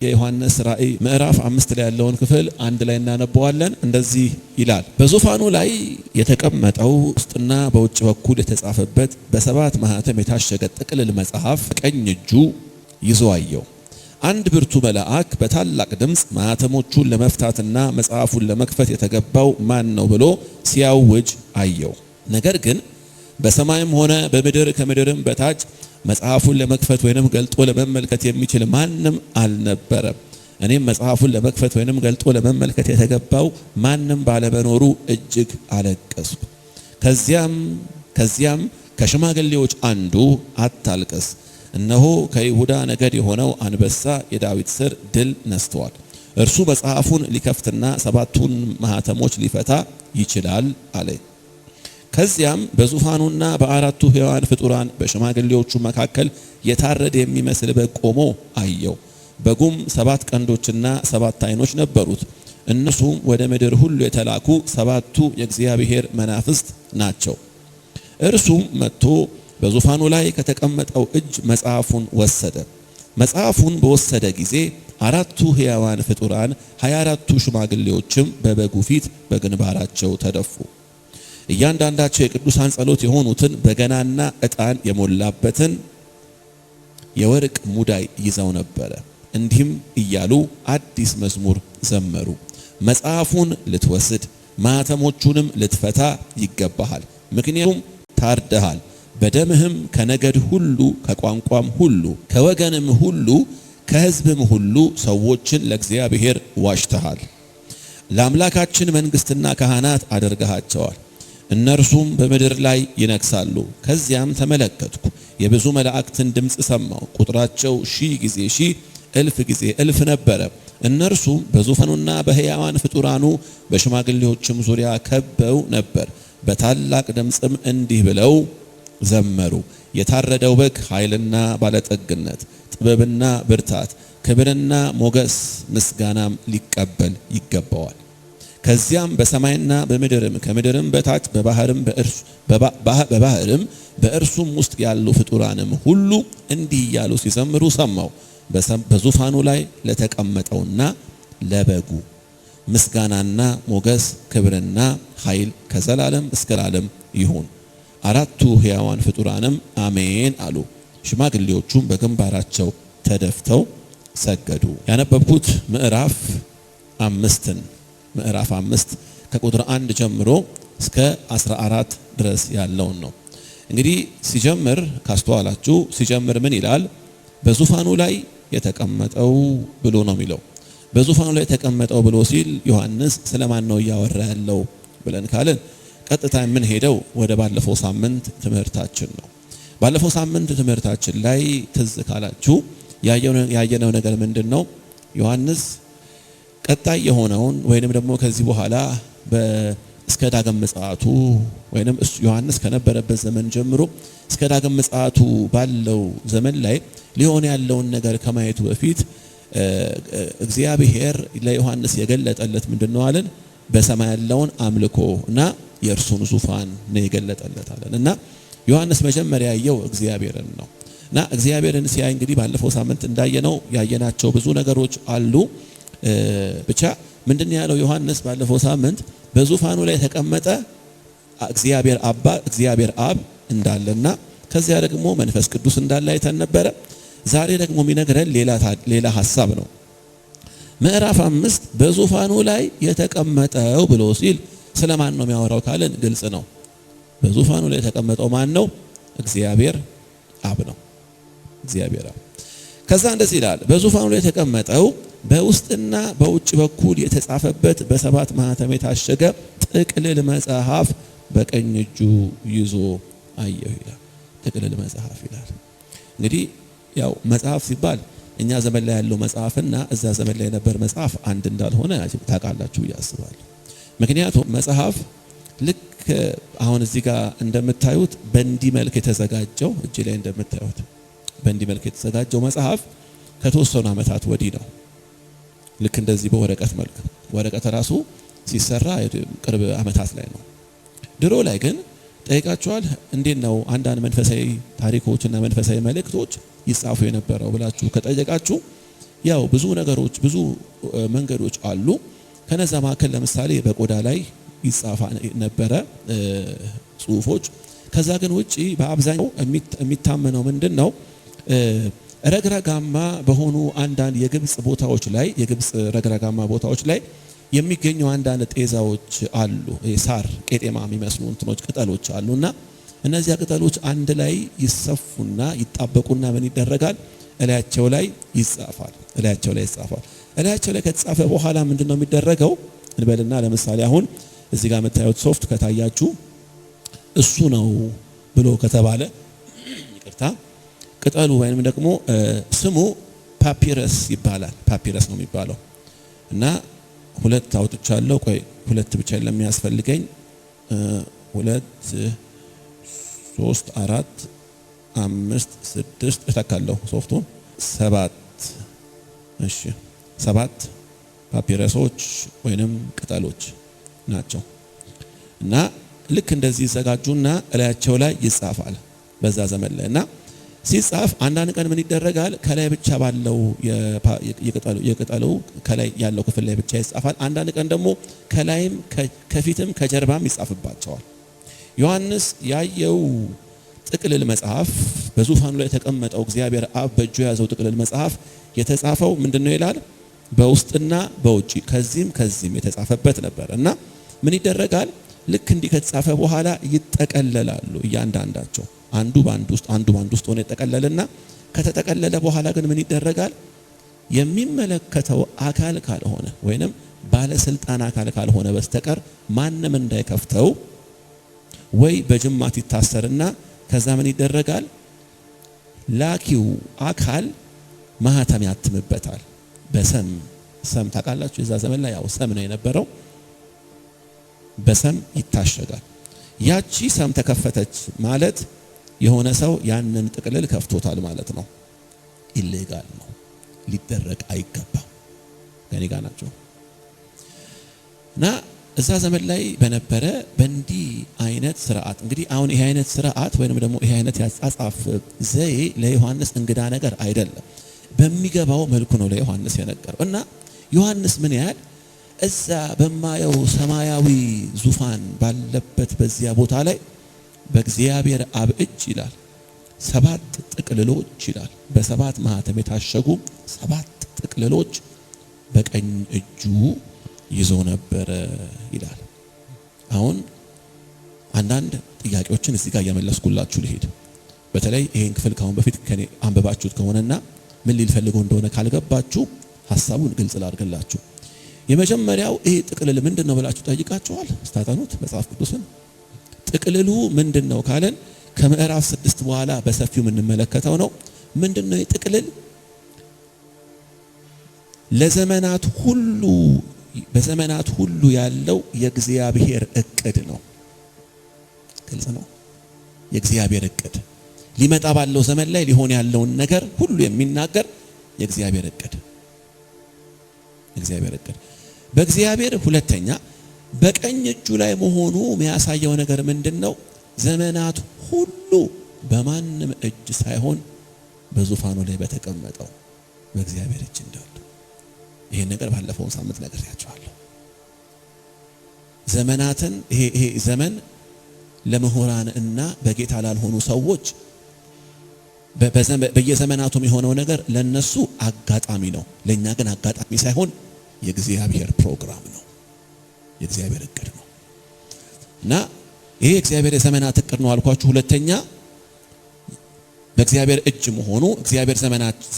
የዮሐንስ ራእይ ምዕራፍ 5 ላይ ያለውን ክፍል አንድ ላይ እናነበዋለን። እንደዚህ ይላል። በዙፋኑ ላይ የተቀመጠው ውስጥና በውጭ በኩል የተጻፈበት በሰባት ማኅተም የታሸገ ጥቅልል መጽሐፍ ቀኝ እጁ ይዞ አየሁ። አንድ ብርቱ መልአክ በታላቅ ድምፅ ማኅተሞቹን ለመፍታትና መጽሐፉን ለመክፈት የተገባው ማን ነው ብሎ ሲያውጅ አየሁ። ነገር ግን በሰማይም ሆነ በምድር ከምድርም በታች መጽሐፉን ለመክፈት ወይንም ገልጦ ለመመልከት የሚችል ማንም አልነበረም። እኔም መጽሐፉን ለመክፈት ወይንም ገልጦ ለመመልከት የተገባው ማንም ባለመኖሩ እጅግ አለቀስኩ። ከዚያም ከሽማግሌዎች አንዱ አታልቅስ፣ እነሆ ከይሁዳ ነገድ የሆነው አንበሳ የዳዊት ሥር ድል ነስቷል። እርሱ መጽሐፉን ሊከፍትና ሰባቱን ማኅተሞች ሊፈታ ይችላል አለ። ከዚያም በዙፋኑና በአራቱ ሕያዋን ፍጡራን በሽማግሌዎቹ መካከል የታረደ የሚመስል በግ ቆሞ አየሁ። በጉም 7 ቀንዶችና 7 ዓይኖች ነበሩት። እነሱም ወደ ምድር ሁሉ የተላኩ 7ቱ የእግዚአብሔር መናፍስት ናቸው። እርሱም መጥቶ በዙፋኑ ላይ ከተቀመጠው እጅ መጽሐፉን ወሰደ። መጽሐፉን በወሰደ ጊዜ 4ቱ ሕያዋን ፍጡራን 24ቱ ሽማግሌዎችም በበጉ ፊት በግንባራቸው ተደፉ። እያንዳንዳቸው የቅዱሳን ጸሎት የሆኑትን በገናና ዕጣን የሞላበትን የወርቅ ሙዳይ ይዘው ነበረ። እንዲህም እያሉ አዲስ መዝሙር ዘመሩ። መጽሐፉን ልትወስድ ማኅተሞቹንም ልትፈታ ይገባሃል፣ ምክንያቱም ታርደሃል፣ በደምህም ከነገድ ሁሉ ከቋንቋም ሁሉ ከወገንም ሁሉ ከሕዝብም ሁሉ ሰዎችን ለእግዚአብሔር ዋሽተሃል። ለአምላካችን መንግሥትና ካህናት አድርገሃቸዋል፣ እነርሱም በምድር ላይ ይነግሳሉ። ከዚያም ተመለከትኩ፣ የብዙ መላእክትን ድምፅ ሰማሁ። ቁጥራቸው 1000 ጊዜ 1000 እልፍ ጊዜ እልፍ ነበረ። እነርሱም በዙፋኑና በሕያዋን ፍጡራኑ በሽማግሌዎችም ዙሪያ ከበው ነበር። በታላቅ ድምፅም እንዲህ ብለው ዘመሩ። የታረደው በግ ኃይልና ባለጠግነት፣ ጥበብና ብርታት፣ ክብርና ሞገስ፣ ምስጋናም ሊቀበል ይገባዋል። ከዚያም በሰማይና በምድርም ከምድርም በታች በባህርም በእርሱም ውስጥ ያሉ ፍጡራንም ሁሉ እንዲህ እያሉ ሲዘምሩ ሰማሁ። በዙፋኑ ላይ ለተቀመጠውና ለበጉ ምስጋናና ሞገስ ክብርና ኃይል ከዘላለም እስከ ዘላለም ይሁን። 4ቱ ሕያዋን ፍጡራንም አሜን አሉ። ሽማግሌዎቹም በግንባራቸው ተደፍተው ሰገዱ። ያነበብኩት ምዕራፍ 5 ከቁጥር 1 ጀምሮ እስከ 14 ድረስ ያለውን ነው። እንግዲህ ሲጀምር ካስተዋላችሁ ሲጀምር ምን ይላል? በዙፋኑ ላይ የተቀመጠው ብሎ ነው የሚለው። በዙፋኑ ላይ የተቀመጠው ብሎ ሲል ዮሐንስ ስለማን ነው እያወራ ያለው ብለን ካልን ቀጥታ የምንሄደው ወደ ባለፈው ሳምንት ትምህርታችን ነው። ባለፈው ሳምንት ትምህርታችን ላይ ትዝ ካላችሁ ያየነው ነገር ምንድነው? ዮሐንስ ቀጣይ የሆነውን ወይንም ደግሞ ከዚህ በኋላ እስከ ዳግም ምጽአቱ ወይንም ዮሐንስ ከነበረበት ዘመን ጀምሮ እስከ ዳግም ምጽአቱ ባለው ዘመን ላይ ሊሆን ያለውን ነገር ከማየቱ በፊት እግዚአብሔር ለዮሐንስ የገለጠለት ምንድነው አለን? በሰማይ ያለውን አምልኮ እና የእርሱን ዙፋን ነው የገለጠለት አለን። እና ዮሐንስ መጀመሪያ ያየው እግዚአብሔርን ነው። እና እግዚአብሔርን ሲያይ እንግዲህ ባለፈው ሳምንት እንዳየነው ያየናቸው ብዙ ነገሮች አሉ። ብቻ ምንድነው ያለው ዮሐንስ ባለፈው ሳምንት? በዙፋኑ ላይ የተቀመጠ እግዚአብሔር አብ እንዳለና ከዚያ ደግሞ መንፈስ ቅዱስ እንዳለ አይተን ነበረ። ዛሬ ደግሞ የሚነግረን ሌላ ሐሳብ ነው። ምዕራፍ 5 በዙፋኑ ላይ የተቀመጠው ብሎ ሲል ስለማን ነው የሚያወራው ካለን ግልጽ ነው። በዙፋኑ ላይ የተቀመጠው ማን ነው? እግዚአብሔር አብ ነው። እግዚአብሔር አብ። ከዛ እንደዚህ ይላል፣ በዙፋኑ ላይ የተቀመጠው በውስጥና በውጭ በኩል የተጻፈበት በሰባት ማኅተም የታሸገ ጥቅልል መጽሐፍ በቀኝ እጁ ይዞ አየሁ ይላል። ጥቅልል መጽሐፍ ይላል። እንግዲህ ያው መጽሐፍ ሲባል እኛ ዘመን ላይ ያለው መጽሐፍና እዛ ዘመን ላይ የነበር መጽሐፍ አንድ እንዳልሆነ ታውቃላችሁ ብዬ አስባለሁ። ምክንያቱም መጽሐፍ ልክ አሁን እዚህ ጋር እንደምታዩት በእንዲህ መልክ የተዘጋጀው እጅ ላይ እንደምታዩት በእንዲህ መልክ የተዘጋጀው መጽሐፍ ከተወሰኑ ዓመታት ወዲህ ነው። ልክ እንደዚህ በወረቀት መልክ ወረቀት ራሱ ሲሰራ ቅርብ ዓመታት ላይ ነው። ድሮ ላይ ግን ጠይቃችኋል እንዴት ነው አንዳንድ መንፈሳዊ ታሪኮችና መንፈሳዊ መልእክቶች ይጻፉ የነበረው ብላችሁ ከጠየቃችሁ ያው ብዙ ነገሮች ብዙ መንገዶች አሉ። ከነዛ መካከል ለምሳሌ በቆዳ ላይ ይጻፋ ነበረ ጽሁፎች። ከዛ ግን ውጪ በአብዛኛው የሚታመነው ምንድነው ረግረጋማ በሆኑ አንዳንድ የግብጽ ቦታዎች ላይ የግብጽ ረግረጋማ ቦታዎች ላይ የሚገኙ አንዳንድ ጤዛዎች አሉ። ሳር ቄጤማ የሚመስሉ እንትኖች ቅጠሎች አሉና እነዚያ ቅጠሎች አንድ ላይ ይሰፉና ይጣበቁና ምን ይደረጋል? እላያቸው ላይ ይጻፋል። እላያቸው ላይ ከተጻፈ በኋላ ምንድነው የሚደረገው እንበልና ለምሳሌ አሁን እዚህ ጋር የምታዩት ሶፍት ከታያችሁ እሱ ነው ብሎ ከተባለ ይቅርታ ቅጠሉ ወይንም ደግሞ ስሙ ፓፒረስ ይባላል። ፓፒረስ ነው የሚባለው እና ሁለት አውጥቻለሁ። ቆይ ሁለት ብቻ ለሚያስፈልገኝ 2 3 4 5 6 እተካለሁ ሶፍቱን 7 እሺ 7 ፓፒረሶች ወይንም ቅጠሎች ናቸው እና ልክ እንደዚህ ይዘጋጁና እላያቸው ላይ ይጻፋል በዛ ዘመን ላይ እና ሲጻፍ አንዳንድ ቀን ምን ይደረጋል? ከላይ ብቻ ባለው የቅጠሉ ከላይ ያለው ክፍል ላይ ብቻ ይጻፋል። አንዳንድ ቀን ደግሞ ከላይም ከፊትም ከጀርባም ይጻፍባቸዋል። ዮሐንስ ያየው ጥቅልል መጽሐፍ በዙፋኑ ላይ የተቀመጠው እግዚአብሔር አብ በእጁ የያዘው ጥቅልል መጽሐፍ የተጻፈው ምንድነው ይላል? በውስጥና በውጪ ከዚህም የተጻፈበት ነበር እና ምን ይደረጋል? ልክ እንዲህ ከተጻፈ በኋላ ይጠቀለላሉ እያንዳንዳቸው አንዱ ባንድ ውስጥ ሆነ ይጠቀለልና ከተጠቀለለ በኋላ ግን ምን ይደረጋል? የሚመለከተው አካል ካልሆነ ወይንም ባለስልጣን አካል ካልሆነ በስተቀር ማንም እንዳይከፍተው ወይ በጅማት ይታሰርና ከዛ ምን ይደረጋል? ላኪው አካል ማህተም ያትምበታል። በሰም ታውቃላችሁ፣ የዛ ዘመን ላይ ያው ሰም ነው የነበረው። በሰም ይታሸጋል። ያቺ ሰም ተከፈተች ማለት የሆነ ሰው ያንን ጥቅልል ከፍቶታል ማለት ነው። ኢሌጋል ነው፣ ሊደረግ አይገባም። ከኔ ጋር ናቸው እና እዛ ዘመን ላይ በነበረ በእንዲህ አይነት ስርዓት እንግዲህ አሁን ይሄ አይነት ስርዓት ወይንም ደግሞ ይሄ አይነት ያጻጻፍ ዘዬ ለዮሐንስ እንግዳ ነገር አይደለም። በሚገባው መልኩ ነው ለዮሐንስ የነገረው እና ዮሐንስ ምን ያህል እዛ በማየው ሰማያዊ ዙፋን ባለበት በዚያ ቦታ ላይ በእግዚአብሔር አብ እጅ ይላል 7 ጥቅልሎች ይላል በ7 ማህተም የታሸጉ 7 ጥቅልሎች በቀኝ እጁ ይዞ ነበረ ይላል። አሁን አንዳንድ ጥያቄዎችን እዚህ ጋር እየመለስኩላችሁ ልሄድ። በተለይ ይሄን ክፍል ካሁን በፊት ከኔ አንብባችሁት ከሆነና ምን ሊፈልገው እንደሆነ ካልገባችሁ ሐሳቡን ግልጽ ላድርግላችሁ። የመጀመሪያው ይሄ ጥቅልል ምንድነው ብላችሁ ጠይቃችኋል ስታጠኑት መጽሐፍ ቅዱስን? ጥቅልሉ ምንድነው ካለን ከምዕራፍ 6 በኋላ በሰፊው የምንመለከተው ነው። ምንድነው የጥቅልል? በዘመናት ሁሉ ያለው የእግዚአብሔር እቅድ ነው። ግልጽ ነው። የእግዚአብሔር እቅድ ሊመጣ ባለው ዘመን ላይ ሊሆን ያለውን ነገር ሁሉ የሚናገር የእግዚአብሔር እቅድ በእግዚአብሔር ሁለተኛ በቀኝ እጁ ላይ መሆኑ የሚያሳየው ነገር ምንድነው? ዘመናት ሁሉ በማንም እጅ ሳይሆን በዙፋኑ ላይ በተቀመጠው በእግዚአብሔር እጅ እንዳሉ። ይሄን ነገር ባለፈው ሳምንት ነግሬያችኋለሁ። ዘመናትን ይሄ ዘመን ለምሁራን እና በጌታ ላልሆኑ ሰዎች በየዘመናቱም የሆነው ነገር ለነሱ አጋጣሚ ነው። ለኛ ግን አጋጣሚ ሳይሆን የእግዚአብሔር ፕሮግራም ነው፣ የእግዚአብሔር እቅድ ነው እና ይሄ እግዚአብሔር የዘመናት እቅድ ነው አልኳችሁ። ሁለተኛ በእግዚአብሔር እጅ መሆኑ እግዚአብሔር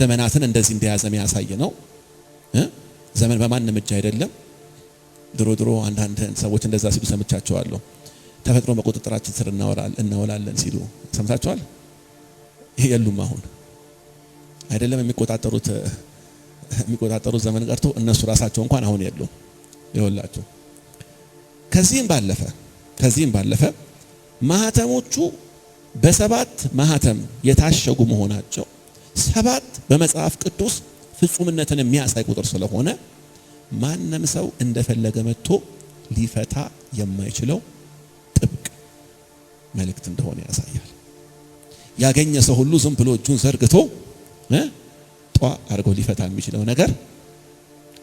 ዘመናትን እንደዚህ እንደያዘ የሚያሳይ ነው። ዘመን በማንም እጅ አይደለም። ድሮ አንዳንድ ሰዎች እንደዛ ሲሉ ሰምቻቸዋለሁ። ተፈጥሮ በቁጥጥራችን ስር እናወላለን ሲሉ ሰምታችኋል። ይሄ የሉም አሁን አይደለም የሚቆጣጠሩት ዘመን ቀርቶ እነሱ ራሳቸው እንኳን አሁን የሉም። ይኸውላችሁ ከዚህም ባለፈ ማህተሞቹ በ7 ማህተም የታሸጉ መሆናቸው 7 በመጽሐፍ ቅዱስ ፍጹምነትን የሚያሳይ ቁጥር ስለሆነ ማንም ሰው እንደፈለገ መጥቶ ሊፈታ የማይችለው ጥብቅ መልእክት እንደሆነ ያሳያል። ያገኘ ሰው ሁሉ ዝም ብሎ እጁን ዘርግቶ አድርጎ ሊፈታ የሚችለው ነገር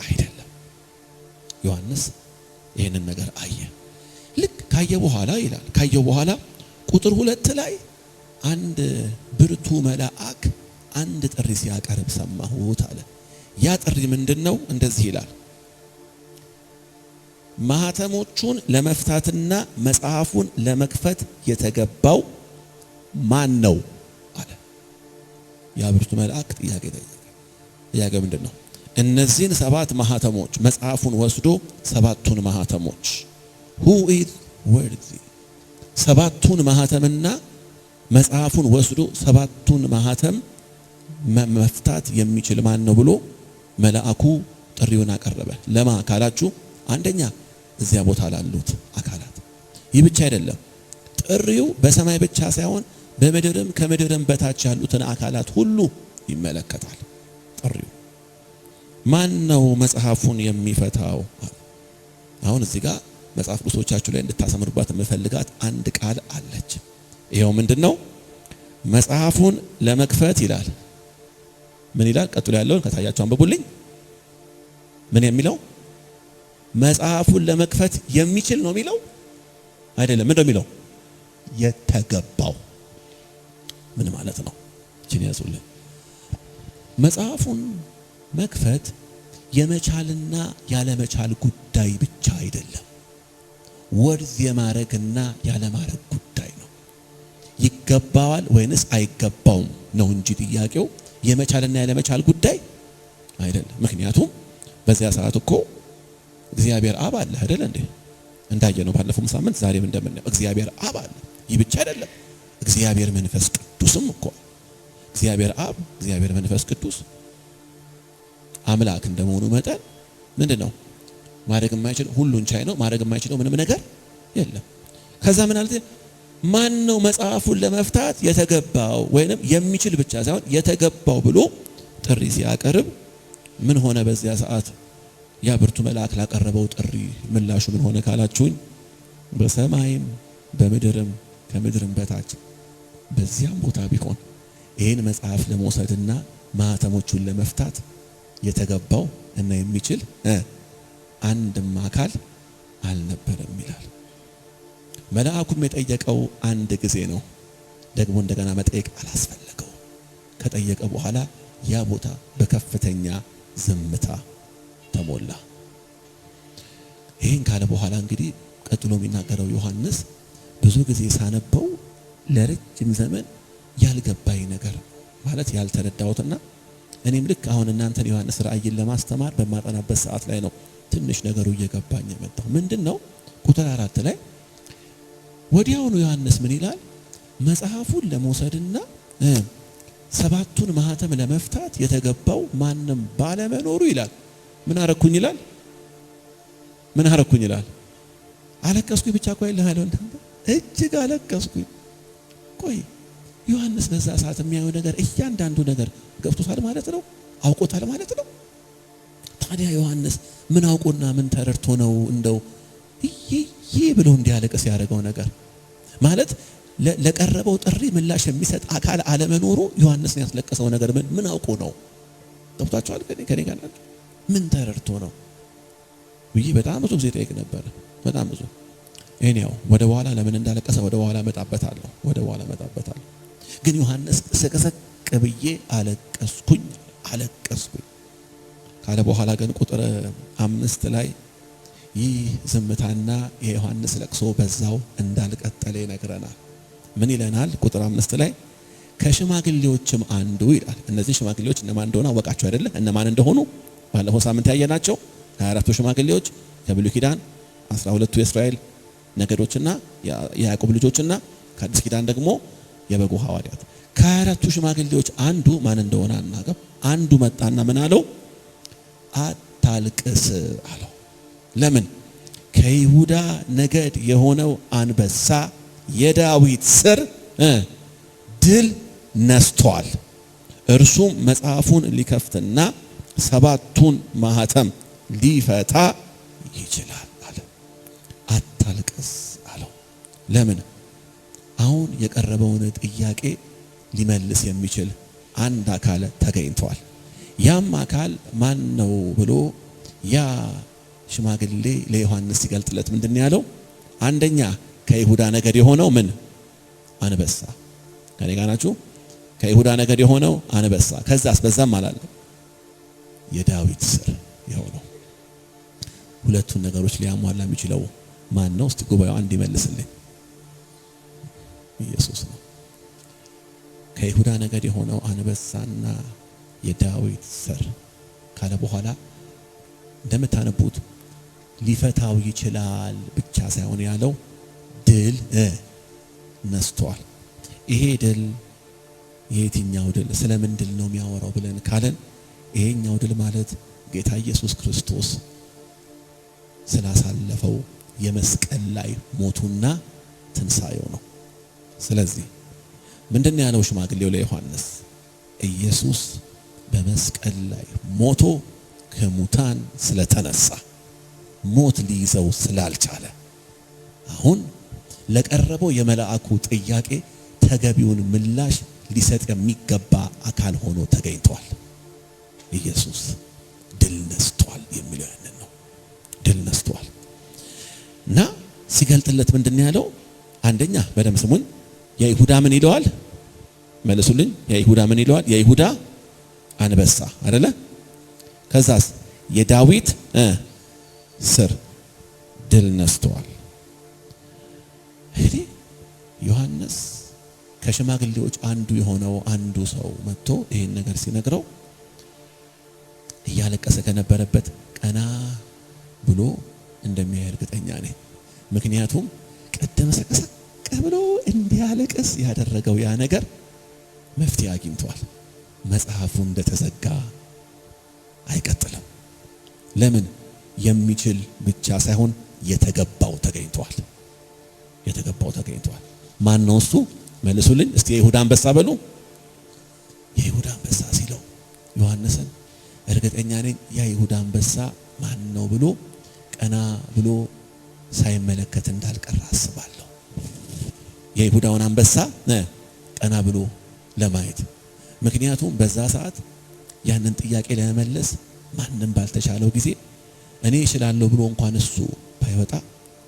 አይደለም። ዮሐንስ ይህንን ነገር አየ። ልክ ካየ በኋላ ይላል ካየው በኋላ ቁጥር 2 ላይ አንድ ብርቱ መልአክ አንድ ጥሪ ሲያቀርብ ሰማሁት አለ። ያ ጥሪ ምንድነው? እንደዚህ ይላል፣ ማህተሞቹን ለመፍታትና መጽሐፉን ለመክፈት የተገባው ማን ነው አለ። ያ ብርቱ መልአክ ጥያቄ ጠየቀ። ጥያቄ ምንድነው? እነዚህን 7 ማህተሞች መጽሐፉን ወስዶ 7ቱን ማህተሞች who is worthy 7ቱን ማህተምና መጽሐፉን ወስዶ 7ቱን ማህተም መፍታት የሚችል ማን ነው ብሎ መልአኩ ጥሪውን አቀረበ። ለማ ካላችሁ አንደኛ እዚያ ቦታ ላሉት አካላት። ይህ ብቻ አይደለም፣ ጥሪው በሰማይ ብቻ ሳይሆን በምድርም ከምድርም በታች ያሉትን አካላት ሁሉ ይመለከታል። ጥሪው ማን ነው መጽሐፉን የሚፈታው? አሁን እዚህ ጋር መጽሐፍ ቅዱሶቻችሁ ላይ እንድታሰምሩባት የምፈልጋት አንድ ቃል አለች። ይሄው ምንድነው? መጽሐፉን ለመክፈት ይላል። ምን ይላል? ቀጥሎ ያለውን ከታያችሁ አንብቡልኝ። ምን የሚለው? መጽሐፉን ለመክፈት የሚችል ነው የሚለው አይደለም። ምንድነው የሚለው? የተገባው። ምን ማለት ነው? እቺን ያዙልኝ። መጽሐፉን መክፈት የመቻልና ያለመቻል ጉዳይ ብቻ አይደለም። ወርዝ የማረግና ያለማረግ ጉዳይ ነው። ይገባዋል ወይንስ አይገባውም ነው እንጂ ጥያቄው የመቻልና ያለመቻል ጉዳይ አይደለም። ምክንያቱም በዚያ ሰዓት እኮ እግዚአብሔር አብ አለ አይደል እንዴ? እንዳየነው ባለፈው ሳምንት ዛሬም እንደምናየው እግዚአብሔር አብ አለ። ይህ ብቻ አይደለም፣ እግዚአብሔር መንፈስ ቅዱስም እኮ እግዚአብሔር አብ እግዚአብሔር መንፈስ ቅዱስ አምላክ እንደመሆኑ መጠን ምንድነው ማድረግ የማይችል ሁሉን ቻይ ነው። ማድረግ የማይችለው ምንም ነገር የለም። ከዛ ምን አለ? ማን ነው መጽሐፉን ለመፍታት የተገባው ወይንም የሚችል ብቻ ሳይሆን የተገባው ብሎ ጥሪ ሲያቀርብ ምን ሆነ? በዚያ ሰዓት ያ ብርቱ መልአክ ላቀረበው ጥሪ ምላሹ ምን ሆነ ካላችሁኝ፣ በሰማይም በምድርም ከምድርም በታች በዚያም ቦታ ቢሆን ይህን መጽሐፍ ለመውሰድና ማህተሞቹን ለመፍታት የተገባው እና የሚችል አንድም አካል አልነበረም ይላል። መልአኩም የጠየቀው አንድ ጊዜ ነው። ደግሞ እንደገና መጠየቅ አላስፈለገው። ከጠየቀ በኋላ ያ ቦታ በከፍተኛ ዝምታ ተሞላ። ይህን ካለ በኋላ እንግዲህ ቀጥሎ የሚናገረው ዮሐንስ ብዙ ጊዜ ሳነበው ለረጅም ዘመን ያልገባኝ ነገር ማለት ያልተረዳሁትና እኔም ልክ አሁን እናንተን ዮሐንስ ራእይን ለማስተማር በማጠናበት ሰዓት ላይ ነው ትንሽ ነገሩ እየገባኝ የመጣው። ምንድነው? ቁጥር 4 ላይ ወዲያውኑ ዮሐንስ ምን ይላል? መጽሐፉን ለመውሰድና 7ቱን ማህተም ለመፍታት የተገባው ማንም ባለመኖሩ ይላል ምን አረኩኝ ይላል? ምን አረኩኝ ይላል? አለቀስኩኝ ብቻ እኮ አይደለም ያለው፣ እጅግ አለቀስኩኝ። ቆይ ዮሐንስ በዛ ሰዓት የሚያየው ነገር እያንዳንዱ ነገር ገብቶታል ማለት ነው? አውቆታል ማለት ነው? ታዲያ ዮሐንስ ምን አውቆና ምን ተረድቶ ነው እንደው ይሄ ብሎ እንዲያለቅስ ያደረገው ነገር? ማለት ለቀረበው ጥሪ ምላሽ የሚሰጥ አካል አለመኖሩ ዮሐንስን ያስለቀሰው ነገር ምን አውቆ ነው? ገብቷችኋል? ከኔ ጋር ናችሁ? ምን ተረድቶ ነው ብዬ በጣም ብዙ ጊዜ ጠይቅ ነበር። በጣም ብዙ እኔው ወደ በኋላ ለምን እንዳለቀሰ ወደ በኋላ መጣበታለሁ። ግን ዮሐንስ ስቅስቅ ብዬ አለቀስኩኝ ካለ በኋላ ግን ቁጥር 5 ላይ ይህ ዝምታና የዮሐንስ ለቅሶ በዛው እንዳልቀጠለ ይነግረናል። ምን ይለናል? ቁጥር 5 ላይ ከሽማግሌዎችም አንዱ ይላል። እነዚህ ሽማግሌዎች እነማን እንደሆኑ አወቃችሁ አይደለ? እነማን እንደሆኑ ባለፈው ሳምንት ያየናቸው 24ቱ ሽማግሌዎች ከብሉይ ኪዳን 12ቱ የእስራኤል ነገዶችና የያዕቆብ ልጆችና ከአዲስ ኪዳን ደግሞ የበጉ ሐዋርያት። ከ24ቱ ሽማግሌዎች አንዱ ማን እንደሆነ አናውቅም። አንዱ መጣና ምን አለው? አታልቅስ አለው። ለምን? ከይሁዳ ነገድ የሆነው አንበሳ የዳዊት ስር ድል ነስቷል። እርሱም መጽሐፉን ሊከፍትና 7ቱን ማህተም ሊፈታ ይችላል አለ። አታልቅስ አለው። ለምን? አሁን የቀረበውን ጥያቄ ሊመልስ የሚችል አንድ አካል ተገኝቷል። ያም አካል ማን ነው ብሎ ያ ሽማግሌ ለዮሐንስ ሲገልጥለት ምንድነው ያለው? አንደኛ ከይሁዳ ነገድ የሆነው ምን አንበሳ። ከኔ ጋር ናችሁ? ከይሁዳ ነገድ የሆነው አንበሳ። ከዛስ በዛም አላለም የዳዊት ስር የሆነው። ሁለቱን ነገሮች ሊያሟላ የሚችለው ማን ነው? እስቲ ጉባኤው አንድ ይመልስልኝ። ኢየሱስ ነው። ከይሁዳ ነገድ የሆነው አንበሳና የዳዊት ስር ካለ በኋላ እንደምታነቡት ሊፈታው ይችላል ብቻ ሳይሆን ያለው ድል ነስቷል። ይሄ ድል የትኛው ድል? ስለምን ድል ነው የሚያወራው ብለን ካለን ይሄኛው ድል ማለት ጌታ ኢየሱስ ክርስቶስ ስላሳለፈው የመስቀል ላይ ሞቱና ትንሳኤው ነው። ስለዚህ ምንድነው ያለው ሽማግሌው ለዮሐንስ? ኢየሱስ በመስቀል ላይ ሞቶ ከሙታን ስለተነሳ ሞት ሊይዘው ስላልቻለ አሁን ለቀረበው የመላእኩ ጥያቄ ተገቢውን ምላሽ ሊሰጥ የሚገባ አካል ሆኖ ተገኝቷል። ኢየሱስ ድል ነስቷል የሚለው ያንን ነው። ድል ነስቷል እና ሲገልጥለት ምንድነው ያለው? አንደኛ በደም ስሙን የይሁዳ ምን ይለዋል? መልሱልኝ። የይሁዳ ምን ይለዋል? የይሁዳ አንበሳ አይደለ? ከዛስ የዳዊት ስር ድል ነስቷል። እንግዲህ ዮሐንስ ከሽማግሌዎች አንዱ የሆነው አንዱ ሰው መጥቶ ይሄን ነገር ሲነግረው እያለቀሰ ከነበረበት ቀና ብሎ እንደሚያይ እርግጠኛ ነኝ። ምክንያቱም ቀደም ሰቀሰቅ ብሎ እንዲያለቅስ ያደረገው ያ ነገር መፍትሄ አግኝቷል። መጽሐፉ እንደተዘጋ አይቀጥልም። ለምን? የሚችል ብቻ ሳይሆን የተገባው ተገኝቷል። የተገባው ተገኝቷል። ማን ነው እሱ? መልሱልኝ እስቲ። የይሁዳ አንበሳ በሉ። የይሁዳ አንበሳ ሲለው ዮሐንስን እርግጠኛ ነኝ ያ ይሁዳ አንበሳ ማን ነው ብሎ ቀና ብሎ ሳይመለከት እንዳልቀረ አስባለሁ። የይሁዳውን አንበሳ ቀና ብሎ ለማየት። ምክንያቱም በዛ ሰዓት ያንን ጥያቄ ለመመለስ ማንም ባልተቻለው ጊዜ እኔ እችላለሁ ብሎ እንኳን እሱ ባይወጣ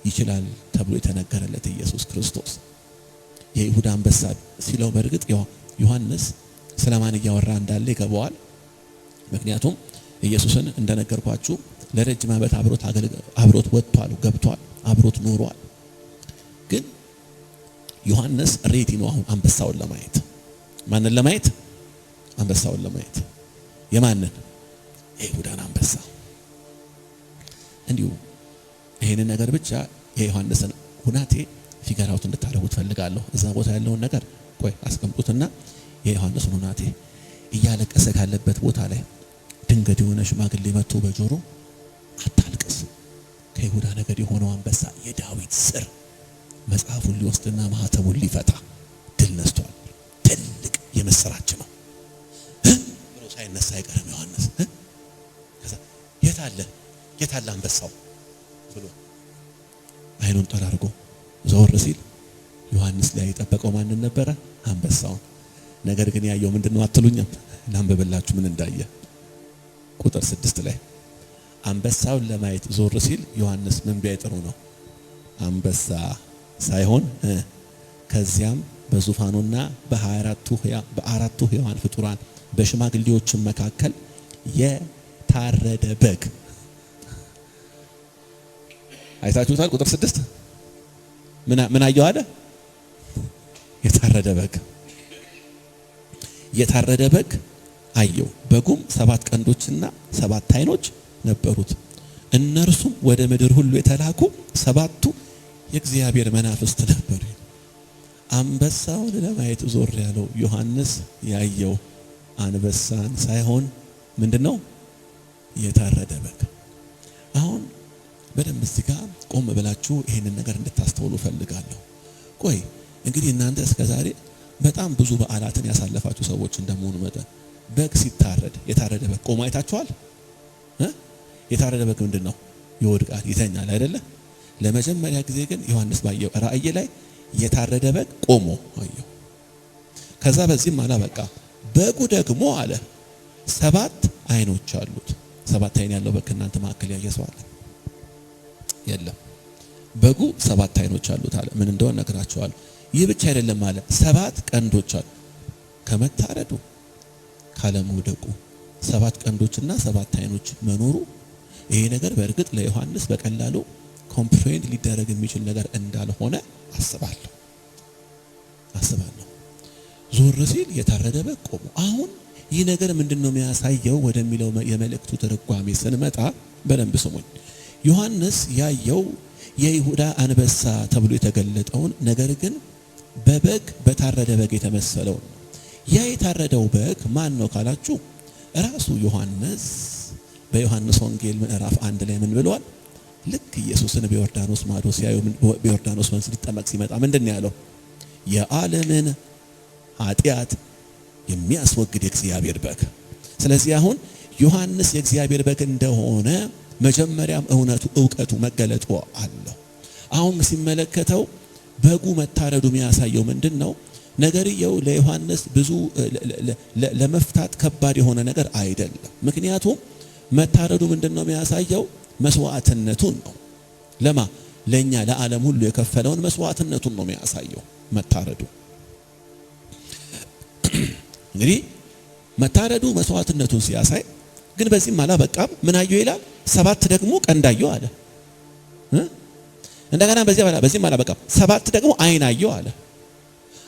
ይችላል ተብሎ የተነገረለት ኢየሱስ ክርስቶስ የይሁዳ አንበሳ ሲለው በእርግጥ ዮሐንስ ስለማን እያወራ እንዳለ ይገባዋል። ምክንያቱም ኢየሱስን እንደነገርኳችሁ ለረጅም ዓመት አብሮት ወጥቷል፣ ገብቷል፣ አብሮት ኖሯል። ግን ዮሐንስ ሬዲ ነው አሁን አንበሳውን ለማየት። ማንን ለማየት? አንበሳውን ለማየት። የማንን? የይሁዳን አንበሳ። እንዲሁ ይሄንን ነገር ብቻ የዮሐንስን ሁናቴ ፊገራውት እንድታደርጉት ፈልጋለሁ። እዛ ቦታ ያለውን ነገር ቆይ አስቀምጡትና የዮሐንስን ሁናቴ እያለቀሰ ካለበት ቦታ ላይ ድንገት የሆነ ሽማግሌ መጥቶ በጆሮ አታልቅስ፣ ከይሁዳ ነገድ የሆነው አንበሳ የዳዊት ስር መጽሐፉን ሊወስድና ማህተሙን ሊፈታ ድል ነስቷል። ትልቅ የምስራች ነው ብሎ ሳይነሳ አይቀርም ዮሐንስ። ከዛ የታለ አንበሳው ብሎ አይኑን ጠራርጎ ዘወር ሲል ዮሐንስ ላይ የጠበቀው ማንን ነበረ? አንበሳውን። ነገር ግን ያየው ምንድነው አትሉኝም? ላንብብላችሁ ምን እንዳየ። ቁጥር 6 ላይ አንበሳውን ለማየት ዞር ሲል ዮሐንስ ምን ቢያይ ጥሩ ነው? አንበሳ ሳይሆን ከዚያም በዙፋኑና በአራቱ ሕያዋን ፍጡራን በሽማግሌዎችም መካከል የታረደ በግ አይታችሁታል? ቁጥር 6 ምን አየው አለ? የታረደ በግ አየው። በጉም 7 ቀንዶችና 7 ዓይኖች ነበሩት። እነርሱም ወደ ምድር ሁሉ የተላኩ 7ቱ የእግዚአብሔር መናፍስት ነበሩ። አንበሳውን ለማየት ዞር ያለው ዮሐንስ ያየው አንበሳን ሳይሆን ምንድነው? የታረደ በግ። አሁን በደንብ እዚህ ጋር ቆም ብላችሁ ይሄንን ነገር እንድታስተውሉ ፈልጋለሁ። ቆይ እንግዲህ እናንተ እስከዛሬ በጣም ብዙ በዓላትን ያሳለፋችሁ ሰዎች እንደመሆኑ መጠን በግ ሲታረድ የታረደ በግ ቆሞ አይታችኋል? የታረደ በግ ምንድነው? ይወድቃል፣ ይተኛል አይደለ? ለመጀመሪያ ጊዜ ግን ዮሐንስ ባየው ራእይ ላይ የታረደ በግ ቆሞ አየው። ከዛ በዚህም አላበቃ፣ በጉ ደግሞ አለ 7 አይኖች አሉት። 7 አይን ያለው በግ እናንተ መካከል ያየ ሰው አለ? የለም። በጉ 7 አይኖች አሉት አለ። ምን እንደሆነ ነግራቸዋለሁ። ይህ ብቻ አይደለም አለ፣ 7 ቀንዶች አሉ። ከመታረዱ ካለመውደቁ 7 ቀንዶችና 7 አይኖች መኖሩ ይሄ ነገር በእርግጥ ለዮሐንስ በቀላሉ ኮምፕሬንድ ሊደረግ የሚችል ነገር እንዳልሆነ አስባለሁ። ዞር ሲል የታረደ በግ ቆሞ፣ አሁን ይህ ነገር ምንድነው የሚያሳየው ወደሚለው የመልእክቱ ትርጓሜ ስንመጣ በደንብ ስሙኝ። ዮሐንስ ያየው የይሁዳ አንበሳ ተብሎ የተገለጠውን ነገር ግን በበግ በታረደ በግ የተመሰለውን ነው። ያ የታረደው በግ ማን ነው ካላችሁ ራሱ ዮሐንስ በዮሐንስ ወንጌል ምዕራፍ 1 ላይ ምን ብሏል? ልክ ኢየሱስን በዮርዳኖስ ማዶ ሲያዩ በዮርዳኖስ ወንዝ ሊጠመቅ ሲመጣ ምንድን ነው ያለው? የዓለምን ኃጢአት የሚያስወግድ የእግዚአብሔር በግ። ስለዚህ አሁን ዮሐንስ የእግዚአብሔር በግ እንደሆነ መጀመሪያም እውቀቱ መገለጡ አለው። አሁን ሲመለከተው በጉ መታረዱ የሚያሳየው ምንድን ነው? ነገርየው ለዮሐንስ ብዙ ለመፍታት ከባድ የሆነ ነገር አይደለም። ምክንያቱም መታረዱ ምንድን ነው የሚያሳየው? መስዋዕትነቱን ነው። ለኛ ለዓለም ሁሉ የከፈለውን መስዋዕትነቱን ነው የሚያሳየው መታረዱ። እንግዲህ መታረዱ መስዋዕትነቱን ሲያሳይ ግን በዚህም አላበቃም። ምን አየው ይላል? 7 ደግሞ ቀንድ አየው አለ። እንደገና በዚህም አላበቃም፣ 7 ደግሞ አይን አየው አለ።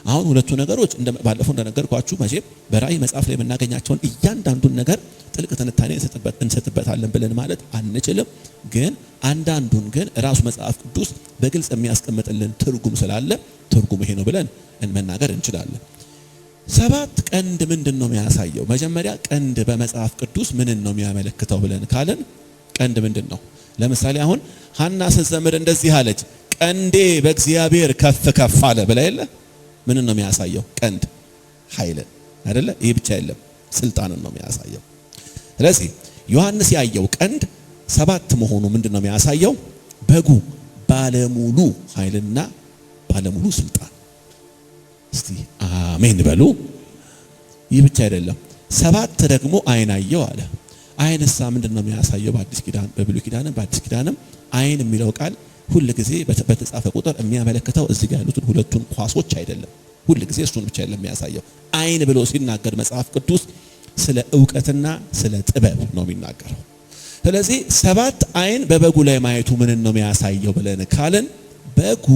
አሁን ሁለቱ ነገሮች ባለፈው እንደነገርኳችሁ መቼም በራእይ መጽሐፍ ላይ የምናገኛቸውን እያንዳንዱን ነገር ጥልቅ ትንታኔ እንሰጥበታለን ብለን ማለት አንችልም። ግን አንዳንዱን ግን ራሱ መጽሐፍ ቅዱስ በግልጽ የሚያስቀምጥልን ትርጉም ስላለ ትርጉም ይሄ ነው ብለን መናገር እንችላለን። 7 ቀንድ ምንድን ነው የሚያሳየው? መጀመሪያ ቀንድ በመጽሐፍ ቅዱስ ምንን ነው የሚያመለክተው ብለን ካለን ቀንድ ምንድን ነው? ለምሳሌ አሁን ሐና ስትዘምር እንደዚህ አለች፣ ቀንዴ በእግዚአብሔር ከፍ ከፍ አለ ብላ የለ? ምንን ነው የሚያሳየው? ቀንድ ኃይልን አይደለ? ይሄ ብቻ አይደለም፣ ስልጣንን ነው የሚያሳየው። ስለዚህ ዮሐንስ ያየው ቀንድ 7 መሆኑ ምንድን ነው የሚያሳየው? በጉ ባለሙሉ ኃይልና ባለሙሉ ስልጣን። እስቲ አሜን በሉ። ይህ ብቻ አይደለም፣ 7 ደግሞ አይን አየው አለ። አይንሳ ምንድን ነው የሚያሳየው? በአዲስ ኪዳን በብሉይ ኪዳንም በአዲስ ኪዳንም አይን የሚለው ቃል ሁል ጊዜ በተጻፈ ቁጥር የሚያመለክተው እዚህ ጋር ያሉትን ሁለቱን ኳሶች አይደለም። ሁል ጊዜ እሱን ብቻ አይደለም የሚያሳየው። አይን ብሎ ሲናገር መጽሐፍ ቅዱስ ስለ ዕውቀትና ስለ ጥበብ ነው የሚናገረው። ስለዚህ 7 አይን በበጉ ላይ ማየቱ ምንን ነው የሚያሳየው ብለን ካለን በጉ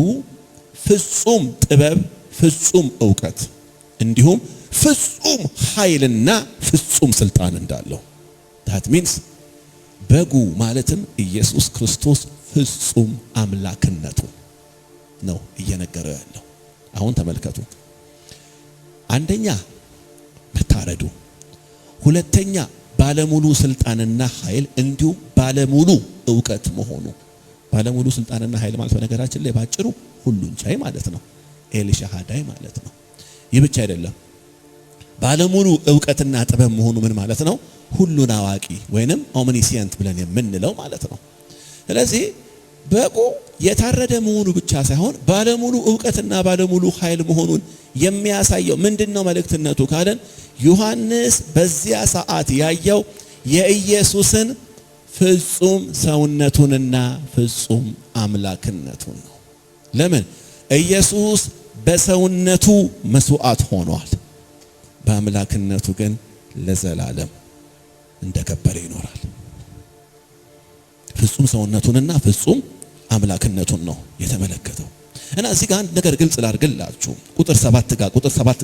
ፍጹም ጥበብ፣ ፍጹም ዕውቀት እንዲሁም ፍጹም ኃይልና ፍጹም ስልጣን እንዳለው that means በጉ ማለትም ኢየሱስ ክርስቶስ ፍጹም አምላክነቱ ነው እየነገረው ያለው። አሁን ተመልከቱ። አንደኛ መታረዱ፣ ሁለተኛ ባለሙሉ ስልጣንና ኃይል እንዲሁም ባለሙሉ ዕውቀት መሆኑ። ባለሙሉ ስልጣንና ኃይል ማለት በነገራችን ላይ ባጭሩ ሁሉን ቻይ ማለት ነው። ኤልሻዳይ ማለት ነው። ይህ ብቻ አይደለም። ባለሙሉ ዕውቀትና ጥበብ መሆኑ ምን ማለት ነው? ሁሉን አዋቂ ወይንም ኦምኒሲየንት ብለን የምንለው ማለት ነው። ስለዚህ በጉ የታረደ መሆኑ ብቻ ሳይሆን ባለሙሉ ዕውቀትና ባለሙሉ ኃይል መሆኑን የሚያሳየው ምንድነው መልእክትነቱ ካለን ዮሐንስ በዚያ ሰዓት ያየው የኢየሱስን ፍጹም ሰውነቱንና ፍጹም አምላክነቱን ነው። ለምን? ኢየሱስ በሰውነቱ መስዋዕት ሆኗል፣ በአምላክነቱ ግን ለዘላለም እንደከበረ ይኖራል። ፍጹም ሰውነቱንና ፍጹም አምላክነቱን ነው የተመለከተው። እና እዚህ ጋር አንድ ነገር ግልጽ ላድርግላችሁ። ቁጥር 7 ጋር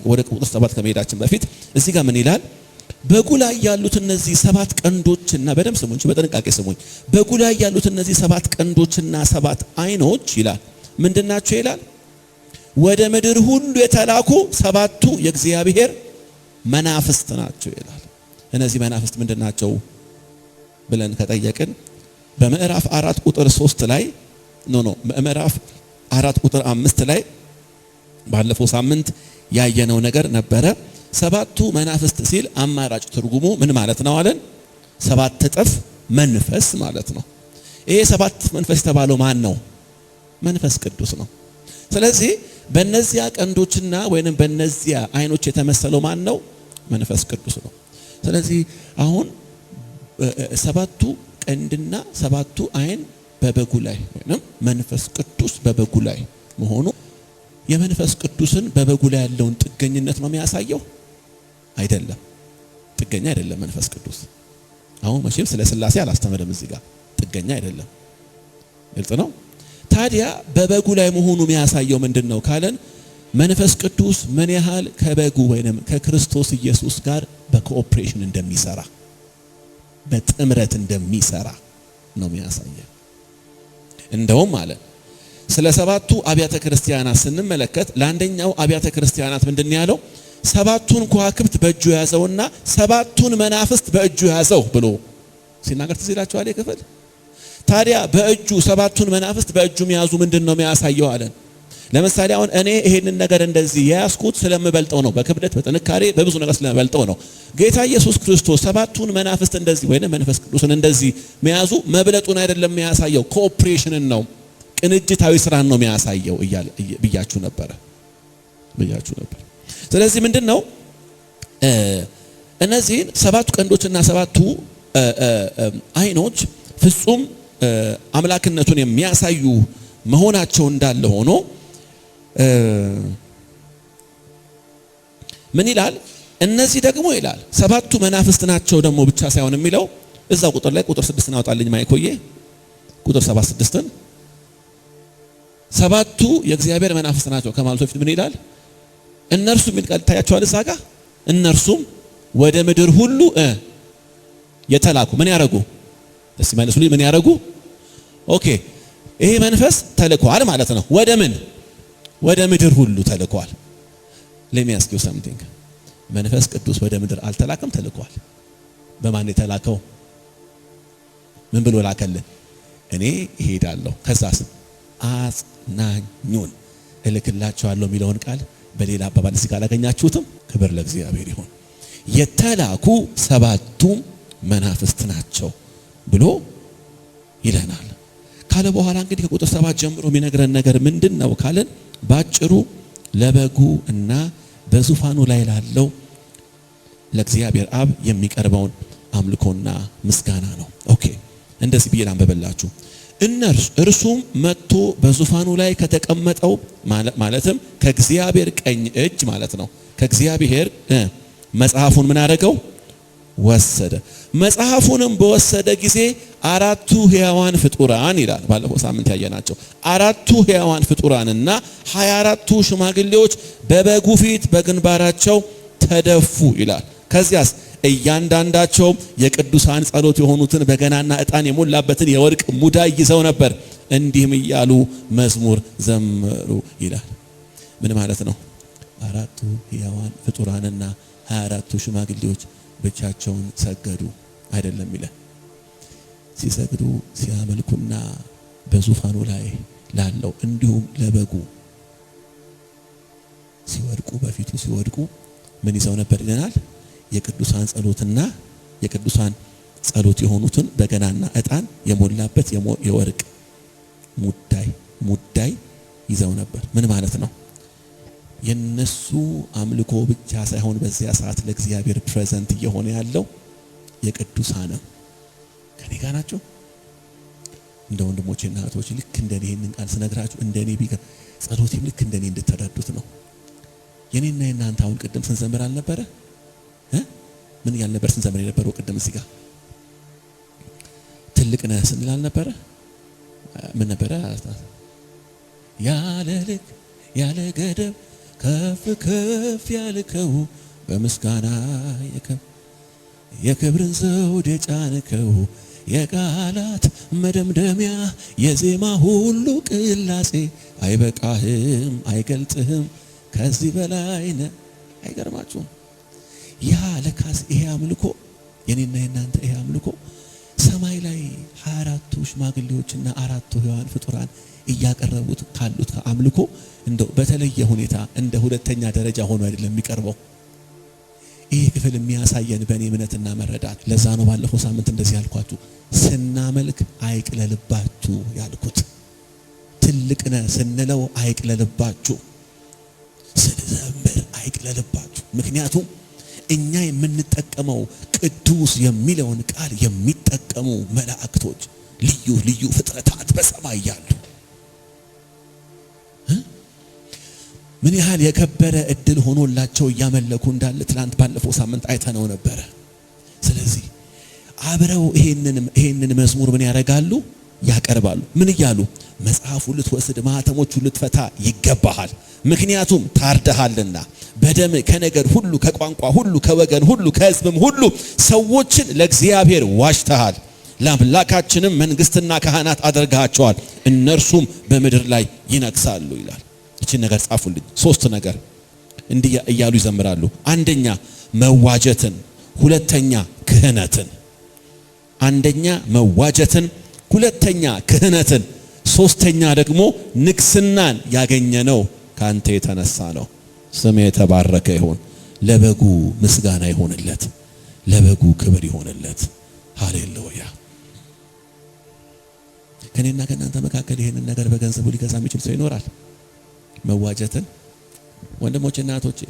ወደ ቁጥር 7 ከመሄዳችን በፊት እዚህ ጋር ምን ይላል? በጉ ላይ ያሉት እነዚህ 7 ቀንዶችና በደም ስሙኝ፣ በጥንቃቄ ስሙኝ። በጉ ላይ ያሉት እነዚህ 7 ቀንዶችና 7 አይኖች ይላል ምንድናቸው ይላል? ወደ ምድር ሁሉ የተላኩ 7ቱ የእግዚአብሔር መናፍስት ናቸው ይላል። እነዚህ መናፍስት ምንድናቸው ብለን ከጠየቅን በምዕራፍ 4 ቁጥር 3 ላይ ምዕራፍ 4 ቁጥር 5 ላይ ባለፈው ሳምንት ያየነው ነገር ነበረ። 7ቱ መናፍስት ሲል አማራጭ ትርጉሙ ምን ማለት ነው አለን? 7 እጥፍ መንፈስ ማለት ነው። ይሄ 7 መንፈስ የተባለው ማን ነው? መንፈስ ቅዱስ ነው። ስለዚህ በእነዚያ ቀንዶችና ወይንም በእነዚያ አይኖች የተመሰለው ማን ነው? መንፈስ ቅዱስ ነው። ስለዚህ አሁን ሰባቱ ቀንድና ሰባቱ አይን በበጉ ላይ ወይንም መንፈስ ቅዱስ በበጉ ላይ መሆኑ የመንፈስ ቅዱስን በበጉ ላይ ያለውን ጥገኝነት ነው የሚያሳየው አይደለም። ጥገኛ አይደለም መንፈስ ቅዱስ። አሁን መቼም ስለ ሥላሴ አላስተምርም እዚህ ጋር። ጥገኛ አይደለም፣ ግልጽ ነው። ታዲያ በበጉ ላይ መሆኑ የሚያሳየው ምንድነው ካለን መንፈስ ቅዱስ ምን ያህል ከበጉ ወይንም ከክርስቶስ ኢየሱስ ጋር በኮኦፕሬሽን እንደሚሰራ በጥምረት እንደሚሰራ ነው የሚያሳየው። እንደውም ማለት ስለ ሰባቱ አብያተ ክርስቲያናት ስንመለከት ለአንደኛው አብያተ ክርስቲያናት ምንድነው ያለው? ሰባቱን ከዋክብት በእጁ ያዘውና ሰባቱን መናፍስት በእጁ ያዘው ብሎ ሲናገር ትዝ ይላችኋል የክፍል። ታዲያ በእጁ ሰባቱን መናፍስት በእጁ የሚያዙ ምንድነው የሚያሳየው አለን? ለምሳሌ አሁን እኔ ይሄንን ነገር እንደዚህ ያስኩት ስለምበልጠው ነው፣ በክብደት በጥንካሬ በብዙ ነገር ስለምበልጠው ነው። ጌታ ኢየሱስ ክርስቶስ ሰባቱን መናፍስት እንደዚህ ወይንም መንፈስ ቅዱስን እንደዚህ መያዙ መብለጡን አይደለም የሚያሳየው፣ ኮኦፕሬሽንን ነው፣ ቅንጅታዊ ስራን ነው የሚያሳየው ብያችሁ ነበር። ስለዚህ ምንድነው እነዚህን ሰባቱ ቀንዶችና ሰባቱ አይኖች ፍጹም አምላክነቱን የሚያሳዩ መሆናቸው እንዳለ ሆኖ ምን ይላል? እነዚህ ደግሞ ይላል ሰባቱ መናፍስት ናቸው ደግሞ ብቻ ሳይሆን የሚለው እዛው ቁጥር ላይ ቁጥር 6 እናወጣልኝ ማይኮዬ ቁጥር 76ን ሰባቱ የእግዚአብሔር መናፍስት ናቸው ከማለቱ በፊት ምን ይላል? እነርሱ ምን ቃል ታያቸዋል እዛ ጋር እነርሱም ወደ ምድር ሁሉ የተላኩ ምን ያረጉ? እስቲ መልሱልኝ፣ ምን ያረጉ? ኦኬ ይሄ መንፈስ ተልኳል ማለት ነው። ወደ ምን? ወደ ምድር ሁሉ ተልኳል። let me ask you something መንፈስ ቅዱስ ወደ ምድር አልተላከም? ተልኳል። በማን የተላከው? ምን ብሎ ላከልን? እኔ እሄዳለሁ ከዛስ አጽናኙን እልክላችኋለሁ የሚለውን ቃል በሌላ አባባል እዚህ ጋር አላገኛችሁትም? ክብር ለእግዚአብሔር ይሁን። የተላኩ ሰባቱ መናፍስት ናቸው ብሎ ይለናል። ካለ በኋላ እንግዲህ ከቁጥር 7 ጀምሮ የሚነግረን ነገር ምንድነው ካለን ባጭሩ ለበጉ እና በዙፋኑ ላይ ላለው ለእግዚአብሔር አብ የሚቀርበውን አምልኮና ምስጋና ነው። ኦኬ እንደዚህ ብዬ ላንብብላችሁ። እርሱም መጥቶ በዙፋኑ ላይ ከተቀመጠው ማለትም ከእግዚአብሔር ቀኝ እጅ ማለት ነው ከእግዚአብሔር መጽሐፉን ምን አደረገው? ወሰደ። መጽሐፉንም በወሰደ ጊዜ አራቱ ሕያዋን ፍጡራን ይላል ባለፈው ሳምንት ያየናቸው አራቱ ሕያዋን ፍጡራንና 24ቱ ሽማግሌዎች በበጉ ፊት በግንባራቸው ተደፉ ይላል። ከዚያስ እያንዳንዳቸው የቅዱሳን ጸሎት የሆኑትን በገናና ዕጣን የሞላበትን የወርቅ ሙዳይ ይዘው ነበር፣ እንዲህም እያሉ መዝሙር ዘመሩ ይላል። ምን ማለት ነው? አራቱ ሕያዋን ፍጡራንና 24ቱ ሽማግሌዎች ብቻቸውን ሰገዱ አይደለም ይላል። ሲሰግዱ ሲያመልኩና በዙፋኑ ላይ ላለው እንዲሁም ለበጉ ሲወድቁ በፊቱ ሲወድቁ ምን ይዘው ነበር ይለናል? የቅዱሳን ጸሎትና የቅዱሳን ጸሎት የሆኑትን በገናና ዕጣን የሞላበት የወርቅ ሙዳይ ይዘው ነበር። ምን ማለት ነው? የነሱ አምልኮ ብቻ ሳይሆን በዚያ ሰዓት ለእግዚአብሔር ፕሬዘንት እየሆነ ያለው የቅዱሳንም ከኔ ጋር ናቸው። እንደ ወንድሞቼና እህቶቼ ልክ እንደኔ ይሄንን ቃል ስነግራችሁ እንደኔ ጸሎቴም ልክ እንደኔ እንድትረዱት ነው። የኔና የናንተ አሁን ቅድም ስንዘምር አልነበረ? ምን ያህል ነበር ስንዘምር የነበረው? ቅድም እዚህ ጋር ትልቅ ነህ ስንል አልነበረ? ምን ነበረ? ያለ ልክ ያለ ገደብ ከፍ ከፍ ያልከው በምስጋና የክብርን ዘውድ የጫንከው የቃላት መደምደሚያ የዜማ ሁሉ ቅላጼ አይበቃህም አይገልጥህም ከዚህ በላይ ነህ። አይገርማችሁም? ያ ለካስ ይሄ አምልኮ የኔና የናንተ ይሄ አምልኮ ሰማይ ላይ 24ቱ ሽማግሌዎችና አራቱ ሕያዋን ፍጡራን እያቀረቡት ካሉት ከአምልኮ እንደው በተለየ ሁኔታ እንደ ሁለተኛ ደረጃ ሆኖ አይደለም የሚቀርበው። ይህ ክፍል የሚያሳየን በእኔ እምነትና መረዳት ለዛ ነው ባለፈው ሳምንት እንደዚህ ያልኳችሁ ስናመልክ አይቅለልባችሁ ያልኩት። ትልቅ ነህ ስንለው አይቅለልባችሁ፣ ስንዘምር አይቅለልባችሁ። ምክንያቱም እኛ የምንጠቀመው ቅዱስ የሚለውን ቃል የሚጠቀሙ መላእክቶች ልዩ ልዩ ፍጥረታት በሰማይ ያሉ ምን ያህል የከበረ እድል ሆኖላቸው እያመለኩ እንዳለ ትላንት ባለፈው ሳምንት አይተነው ነበረ። ስለዚህ አብረው ይሄንን መዝሙር ምን ያደርጋሉ? ያቀርባሉ። ምን እያሉ? መጽሐፉ ልትወስድ ማህተሞቹ ልትፈታ ይገባሃል፣ ምክንያቱም ታርደሃልና በደም ከነገድ ሁሉ ከቋንቋ ሁሉ ከወገን ሁሉ ከሕዝብም ሁሉ ሰዎችን ለእግዚአብሔር ዋጅተሃል፣ ለአምላካችንም መንግስትና ካህናት አድርገሃቸዋል፣ እነርሱም በምድር ላይ ይነግሳሉ ይላል። እቺን ነገር ጻፉልኝ። 3 ነገር እንዲህ እያሉ ይዘምራሉ። አንደኛ መዋጀትን፣ ሁለተኛ ክህነትን። አንደኛ መዋጀትን፣ ሁለተኛ ክህነትን፣ ሶስተኛ ደግሞ ንግስናን ያገኘነው ካንተ የተነሳ ነው። ስም የተባረከ ይሁን። ለበጉ ምስጋና ይሆንለት፣ ለበጉ ክብር ይሆንለት። ሃሌሉያ። ከኔና ከናንተ መካከል ይሄንን ነገር በገንዘቡ ሊገዛ የሚችል ሰው ይኖራል? መዋጀትን ወንድሞቼ እና እህቶቼ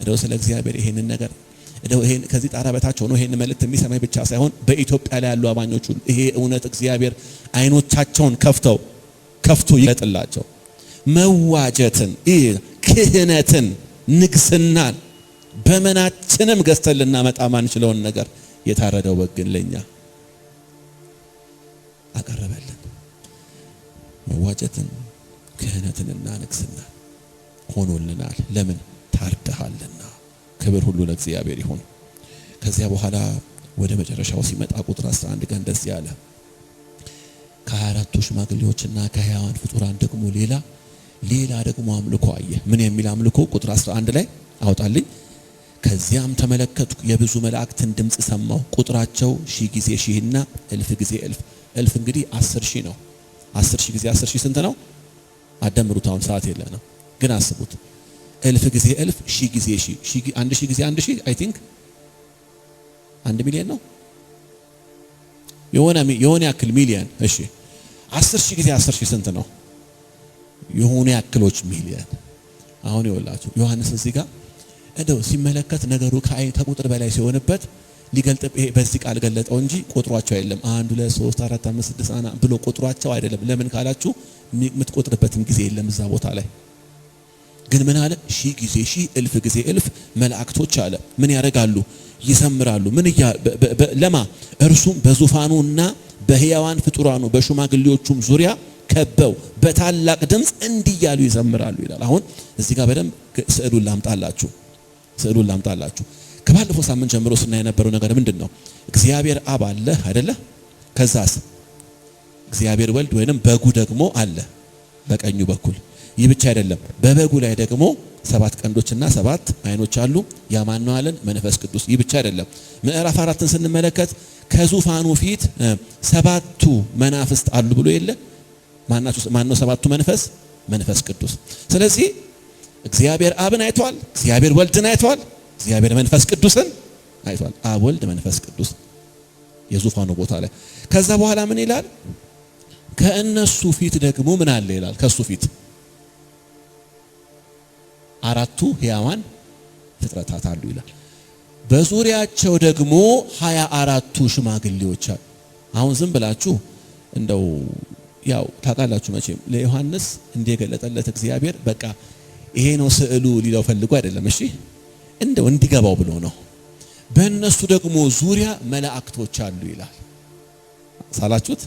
እንደው ስለ እግዚአብሔር ይሄንን ነገር እንደው ይሄን ከዚህ ጣራ በታች ሆኖ ይሄን መልእክት የሚሰማኝ ብቻ ሳይሆን በኢትዮጵያ ላይ ያሉ አማኞች ሁሉ ይሄ እውነት እግዚአብሔር አይኖቻቸውን ከፍቶ ይለጥላቸው። መዋጀትን፣ ክህነትን፣ ንግስናን በመናችንም ገዝተን ልናመጣ ማንችለውን ነገር የታረደው በግ ግን ለኛ አቀረበልን። መዋጀትን ክህነትንና ንግስናን ሆኖልናል። ለምን? ታርደሃልና። ክብር ሁሉ ለእግዚአብሔር ይሁን። ከዚያ በኋላ ወደ መጨረሻው ሲመጣ ቁጥር 11 ጋር እንደዚህ ያለ ከ24ቱ ሽማግሌዎችና ከሕያዋን ፍጡራን ደግሞ ሌላ ደግሞ አምልኮ አየ። ምን የሚል አምልኮ? ቁጥር 11 ላይ አውጣልኝ። ከዚያም ተመለከትኩ፣ የብዙ መላእክትን ድምጽ ሰማሁ። ቁጥራቸው 1000 ጊዜ 1000ና 1000 ጊዜ 1000። 1000 እንግዲህ 10,000 ነው። 10,000 ጊዜ 10,000 ስንት ነው? አደምሩት። አሁን ሰዓት የለንም ግን አስቡት። 1000 ጊዜ 1000፣ 1000 ጊዜ 1000፣ 1000 ጊዜ 1000 አይ ቲንክ 1 ሚሊዮን ነው። የሆነ ያክል ሚሊዮን። እሺ 10,000 ጊዜ 10,000 ስንት ነው? የሆነ ያክሎች ሚሊዮን። አሁን ይወላችሁ ዮሐንስ እዚህ ጋር እንደው ሲመለከት ነገሩ ከቁጥር በላይ ሲሆንበት ሊገልጥ በዚህ ቃል ገለጠው እንጂ ቆጥሯቸው አይደለም። 1 2 3 4 5 6 አና ብሎ ቆጥሯቸው አይደለም። ለምን ካላችሁ የምትቆጥርበትም ጊዜ የለም እዛ ቦታ ላይ። ግን ምን አለ? 1000 ጊዜ 1000፣ 1000 ጊዜ 1000 መላእክቶች አለ ምን ያደርጋሉ? ይዘምራሉ። ምን ለማ? እርሱም በዙፋኑና በሕያዋን ፍጡራኑ በሽማግሌዎቹም ዙሪያ ከበው በታላቅ ድምጽ እንዲህ ያሉ ይዘምራሉ ይላል። አሁን እዚህ ጋር በደንብ ስዕሉን ላምጣላችሁ። ከባለፈው ሳምንት ጀምሮ ስናይ የነበረው ነገር ምንድነው? እግዚአብሔር አብ አለ አይደለ? ከዛስ እግዚአብሔር ወልድ ወይንም በጉ ደግሞ አለ በቀኙ በኩል። ይህ ብቻ አይደለም፣ በበጉ ላይ ደግሞ 7 ቀንዶችና 7 አይኖች አሉ። ያማኑኤልን መንፈስ ቅዱስ። ይህ ብቻ አይደለም፣ ምዕራፍ 4ን ስንመለከት ከዙፋኑ ፊት 7ቱ መናፍስት አሉ ብሎ የለ? ማነው 7ቱ መንፈስ ቅዱስ። ስለዚህ እግዚአብሔር አብን አይቷል፣ እግዚአብሔር ወልድን አይቷል፣ እግዚአብሔር መንፈስ ቅዱስን አይቷል። አብ፣ ወልድ፣ መንፈስ ቅዱስ የዙፋኑ ቦታ ላይ። ከዛ በኋላ ምን ይላል? ከእነሱ ፊት ደግሞ ምን አለ ይላል? ከሱ ፊት 4ቱ ሕያዋን ፍጥረታት አሉ ይላል። በዙሪያቸው ደግሞ 24ቱ ሽማግሌዎች አሉ። አሁን ዝም ብላችሁ እንደው ያው ታውቃላችሁ መቼም ለዮሐንስ እንደገለጠለት እግዚአብሔር በቃ ይሄ ነው ስዕሉ ሊለው ፈልጎ አይደለም። እሺ እንደው እንዲገባው ብሎ ነው። በእነሱ ደግሞ ዙሪያ መላእክቶች አሉ ይላል። ሳላችሁት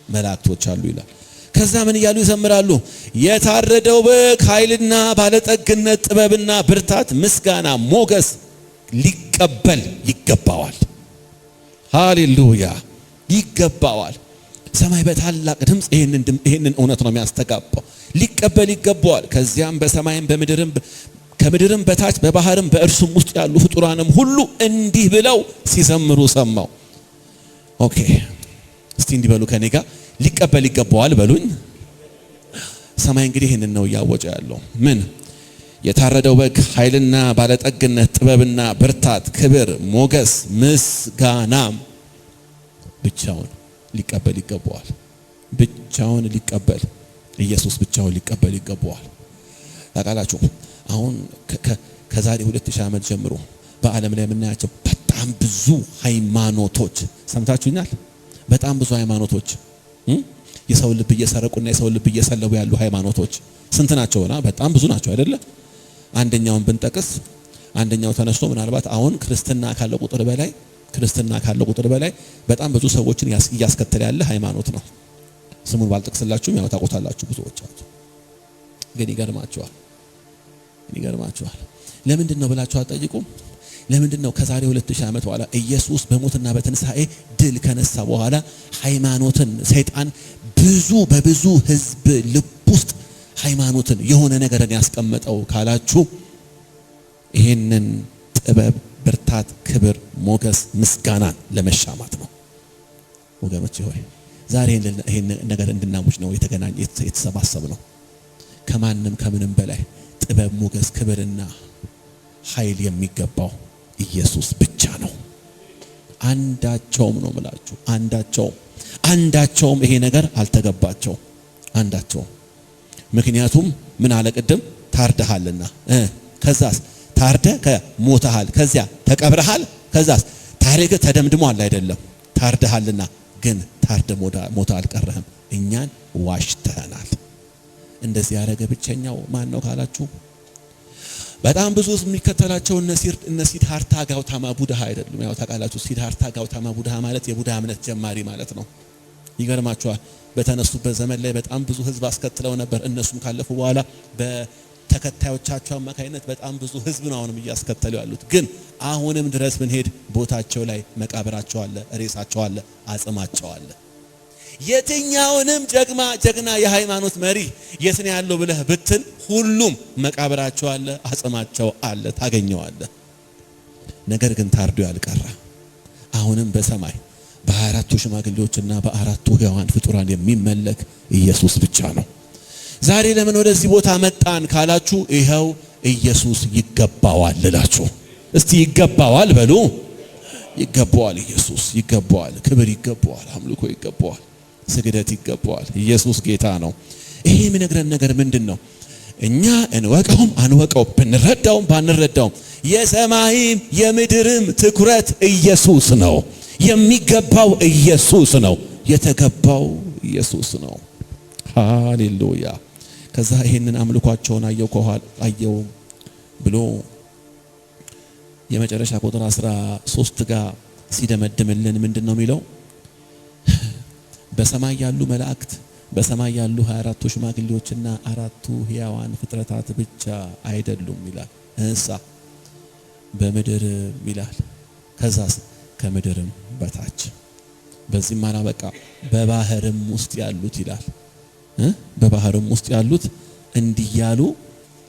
መላእክቶች አሉ ይላል። ከዛ ምን እያሉ ይዘምራሉ? የታረደው በግ ኃይልና ባለጠግነት ጥበብና ብርታት ምስጋና ሞገስ ሊቀበል ይገባዋል። ሃሌሉያ ይገባዋል። ሰማይ በታላቅ ድምጽ ይሄንን እውነት ነው የሚያስተጋባው። ሊቀበል ይገባዋል። ከዚያም በሰማይም በምድርም ከምድርም በታች በባህርም በእርሱም ውስጥ ያሉ ፍጡራንም ሁሉ እንዲህ ብለው ሲዘምሩ ሰማው። ኦኬ እስቲ እንዲህ በሉ ከኔ ጋር ሊቀበል ይገባዋል በሉኝ። ሰማይ እንግዲህ ይሄንን ነው እያወጀ ያለው። ምን? የታረደው በግ ኃይልና ባለጠግነት ጥበብና ብርታት ክብር ሞገስ ምስጋናም ብቻውን ሊቀበል ይገባዋል። ብቻውን ሊቀበል ኢየሱስ ብቻውን ሊቀበል ይገባዋል። ታውቃላችሁ አሁን ከዛሬ 2000 ዓመት ጀምሮ በዓለም ላይ የምናያቸው በጣም ብዙ ሃይማኖቶች ሰምታችሁኛል? በጣም ብዙ ሃይማኖቶች የሰው ልብ እየሰረቁና የሰው ልብ እየሰለቡ ያሉ ሃይማኖቶች ስንት ናቸውና? በጣም ብዙ ናቸው አይደለ? አንደኛውን ብንጠቅስ አንደኛው ተነስቶ ምናልባት አሁን ክርስትና ካለው ቁጥር በላይ በጣም ብዙ ሰዎችን እያስከተለ ያለ ሃይማኖት ነው። ስሙን ባልጠቅስላችሁም ያው ታውቁታላችሁ ብዙዎቻችሁ። ግን ይገርማችኋል። ለምንድን ነው ብላችሁ አትጠይቁም? ለምንድን ነው ከዛሬ 2000 ዓመት በኋላ ኢየሱስ በሞትና በትንሳኤ ድል ከነሳ በኋላ ሃይማኖትን ሰይጣን በብዙ ህዝብ ልብ ውስጥ ሃይማኖትን የሆነ ነገርን ያስቀመጠው ካላችሁ ይሄንን ጥበብ፣ ብርታት፣ ክብር፣ ሞገስ፣ ምስጋናን ለመሻማት ነው። ወገኖቼ ሆይ ዛሬ ይሄን ነገር እንድናውጅ ነው የተሰባሰብ ነው። ከማንም ከምንም በላይ ጥበብ፣ ሞገስ፣ ክብርና ኃይል የሚገባው ኢየሱስ ብቻ ነው። አንዳቸውም ነው ማለት አንዳቸውም ይሄ ነገር አልተገባቸው አንዳቸውም። ምክንያቱም ምን አለ ቅድም ታርደሃልና ከዛስ ታርደ ከሞተሃል ከዚያ ተቀብረሃል ከዛስ ታሪክ ተደምድሟል አይደለም ታርደሃልና ግን ታርደ ሞተ አልቀረህም እኛን ዋሽተናል። እንደዚህ ያረገ ብቸኛው ማን ነው ካላችሁ በጣም ብዙ የሚከተላቸው እነ ሲድሃርታ ጋውታማ ቡድሃ አይደሉም። ያው ታውቃላችሁ ሲድሃርታ ጋውታማ ቡድሃ ማለት የቡድሃ እምነት ጀማሪ ማለት ነው። ይገርማችኋል በተነሱበት ዘመን ላይ በጣም ብዙ ህዝብ አስከትለው ነበር። እነሱም ካለፉ በኋላ በተከታዮቻቸው አማካይነት በጣም ብዙ ህዝብ ነው አሁንም እያስከተሉ ያሉት። ግን አሁንም ድረስ ብንሄድ ቦታቸው ላይ መቃብራቸው አለ፣ ሬሳቸው አለ፣ አጽማቸው አለ። የትኛውንም ጀግና የሃይማኖት መሪ የት ነው ያለው ብለህ ብትል ሁሉም መቃብራቸው አለ፣ አጽማቸው አለ፣ ታገኘዋለህ። ነገር ግን ታርዶ ያልቀረ አሁንም በሰማይ በ24ቱ ሽማግሌዎችና በ4ቱ ሕያዋን ፍጡራን የሚመለክ ኢየሱስ ብቻ ነው። ዛሬ ለምን ወደዚህ ቦታ መጣን ካላችሁ ይሄው ኢየሱስ ይገባዋል ልላችሁ። እስቲ ይገባዋል በሉ። ይገባዋል፣ ኢየሱስ ይገባዋል፣ ክብር ይገባዋል፣ አምልኮ ይገባዋል፣ ስግደት ይገባዋል። ኢየሱስ ጌታ ነው። ይሄ የሚነግረን ነገር ምንድነው? እኛ እንወቀውም አንወቀውም ብንረዳውም ባንረዳውም የሰማይም የምድርም ትኩረት ኢየሱስ ነው። የሚገባው ኢየሱስ ነው። የተገባው ኢየሱስ ነው። ሃሌሉያ። ከዛ ይሄንን አምልኳቸውን አየው ብሎ የመጨረሻ ቁጥር 13 ጋር ሲደመድምልን ምንድነው የሚለው? በሰማይ ያሉ መላእክት በሰማይ ያሉ 24ቱ ሽማግሌዎችና 4ቱ ሕያዋን ፍጥረታት ብቻ አይደሉም ይላል። በምድር ይላል። ከዛስ ከምድርም በታች በዚህም አላበቃ በባህርም ውስጥ ያሉት ይላል። በባህርም ውስጥ ያሉት እንዲያሉ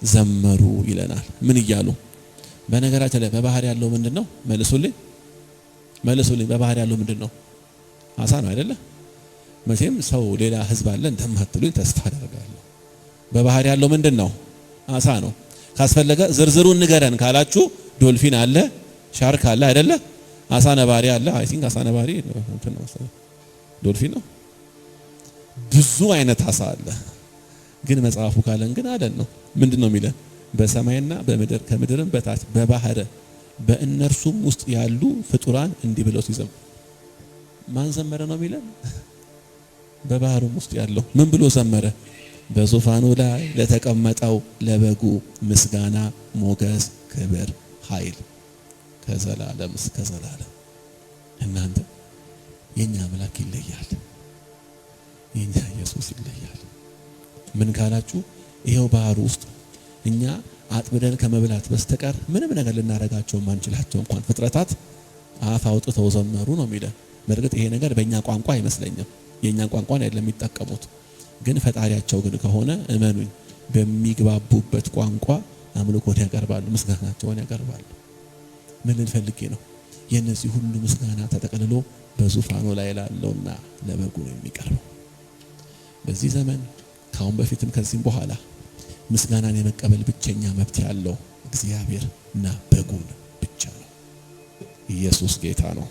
ዘመሩ ይለናል። ምን እያሉ? በነገራችን ላይ በባህር ያለው ምንድነው? መልሱልኝ። በባህር ያለው ምንድነው? አሳ ነው አይደለ? መቼም ሰው ሌላ ህዝብ አለ እንደማትሉኝ ተስፋ አደርጋለሁ። በባህር ያለው ምንድነው? አሳ ነው። ካስፈለገ ዝርዝሩን ንገረን ካላችሁ ዶልፊን አለ፣ ሻርክ አለ አይደለ? አሳ ነባሪ አለ። አይ ቲንክ አሳ ነባሪ እንትን ነው መሰለኝ ዶልፊን ነው። ብዙ አይነት አሳ አለ። ግን መጽሐፉ ካለን ግን አይደል ነው። ምንድነው የሚለን? በሰማይና በምድር ከምድርም በታች በባህር በእነርሱም ውስጥ ያሉ ፍጡራን እንዲህ ብለው ሲዘምሩ ማን ዘመረ ነው የሚለን? በባህሩም ውስጥ ያለው ምን ብሎ ዘመረ? በዙፋኑ ላይ ለተቀመጠው ለበጉ ምስጋና፣ ሞገስ፣ ክብር፣ ኃይል ከዘላለም እስከ ዘላለም። እናንተ የኛ አምላክ ይለያል። የኛ ኢየሱስ ይለያል። ምን ካላችሁ ይሄው ባህር ውስጥ እኛ አጥብደን ከመብላት በስተቀር ምንም ነገር ልናረጋቸው ማንችላቸው እንኳን ፍጥረታት አፍ አውጥተው ዘመሩ ነው የሚለው። በእርግጥ ይሄ ነገር በእኛ ቋንቋ አይመስለኝም። የኛን ቋንቋ አይደለም የሚጠቀሙት። ግን ፈጣሪያቸው ግን ከሆነ እመኑኝ በሚግባቡበት ቋንቋ አምልኮት ያቀርባሉ፣ ምስጋናቸውን ያቀርባሉ። ምን ልንፈልግ ነው? የነዚህ ሁሉ ምስጋና ተጠቅልሎ በዙፋኑ ላይ ላለውና ለበጉ ነው የሚቀርበው። በዚህ ዘመን ካሁን በፊትም ከዚህም በኋላ ምስጋናን የመቀበል ብቸኛ መብት ያለው እግዚአብሔርና በጉን ብቻ ነው። ኢየሱስ ጌታ ነው።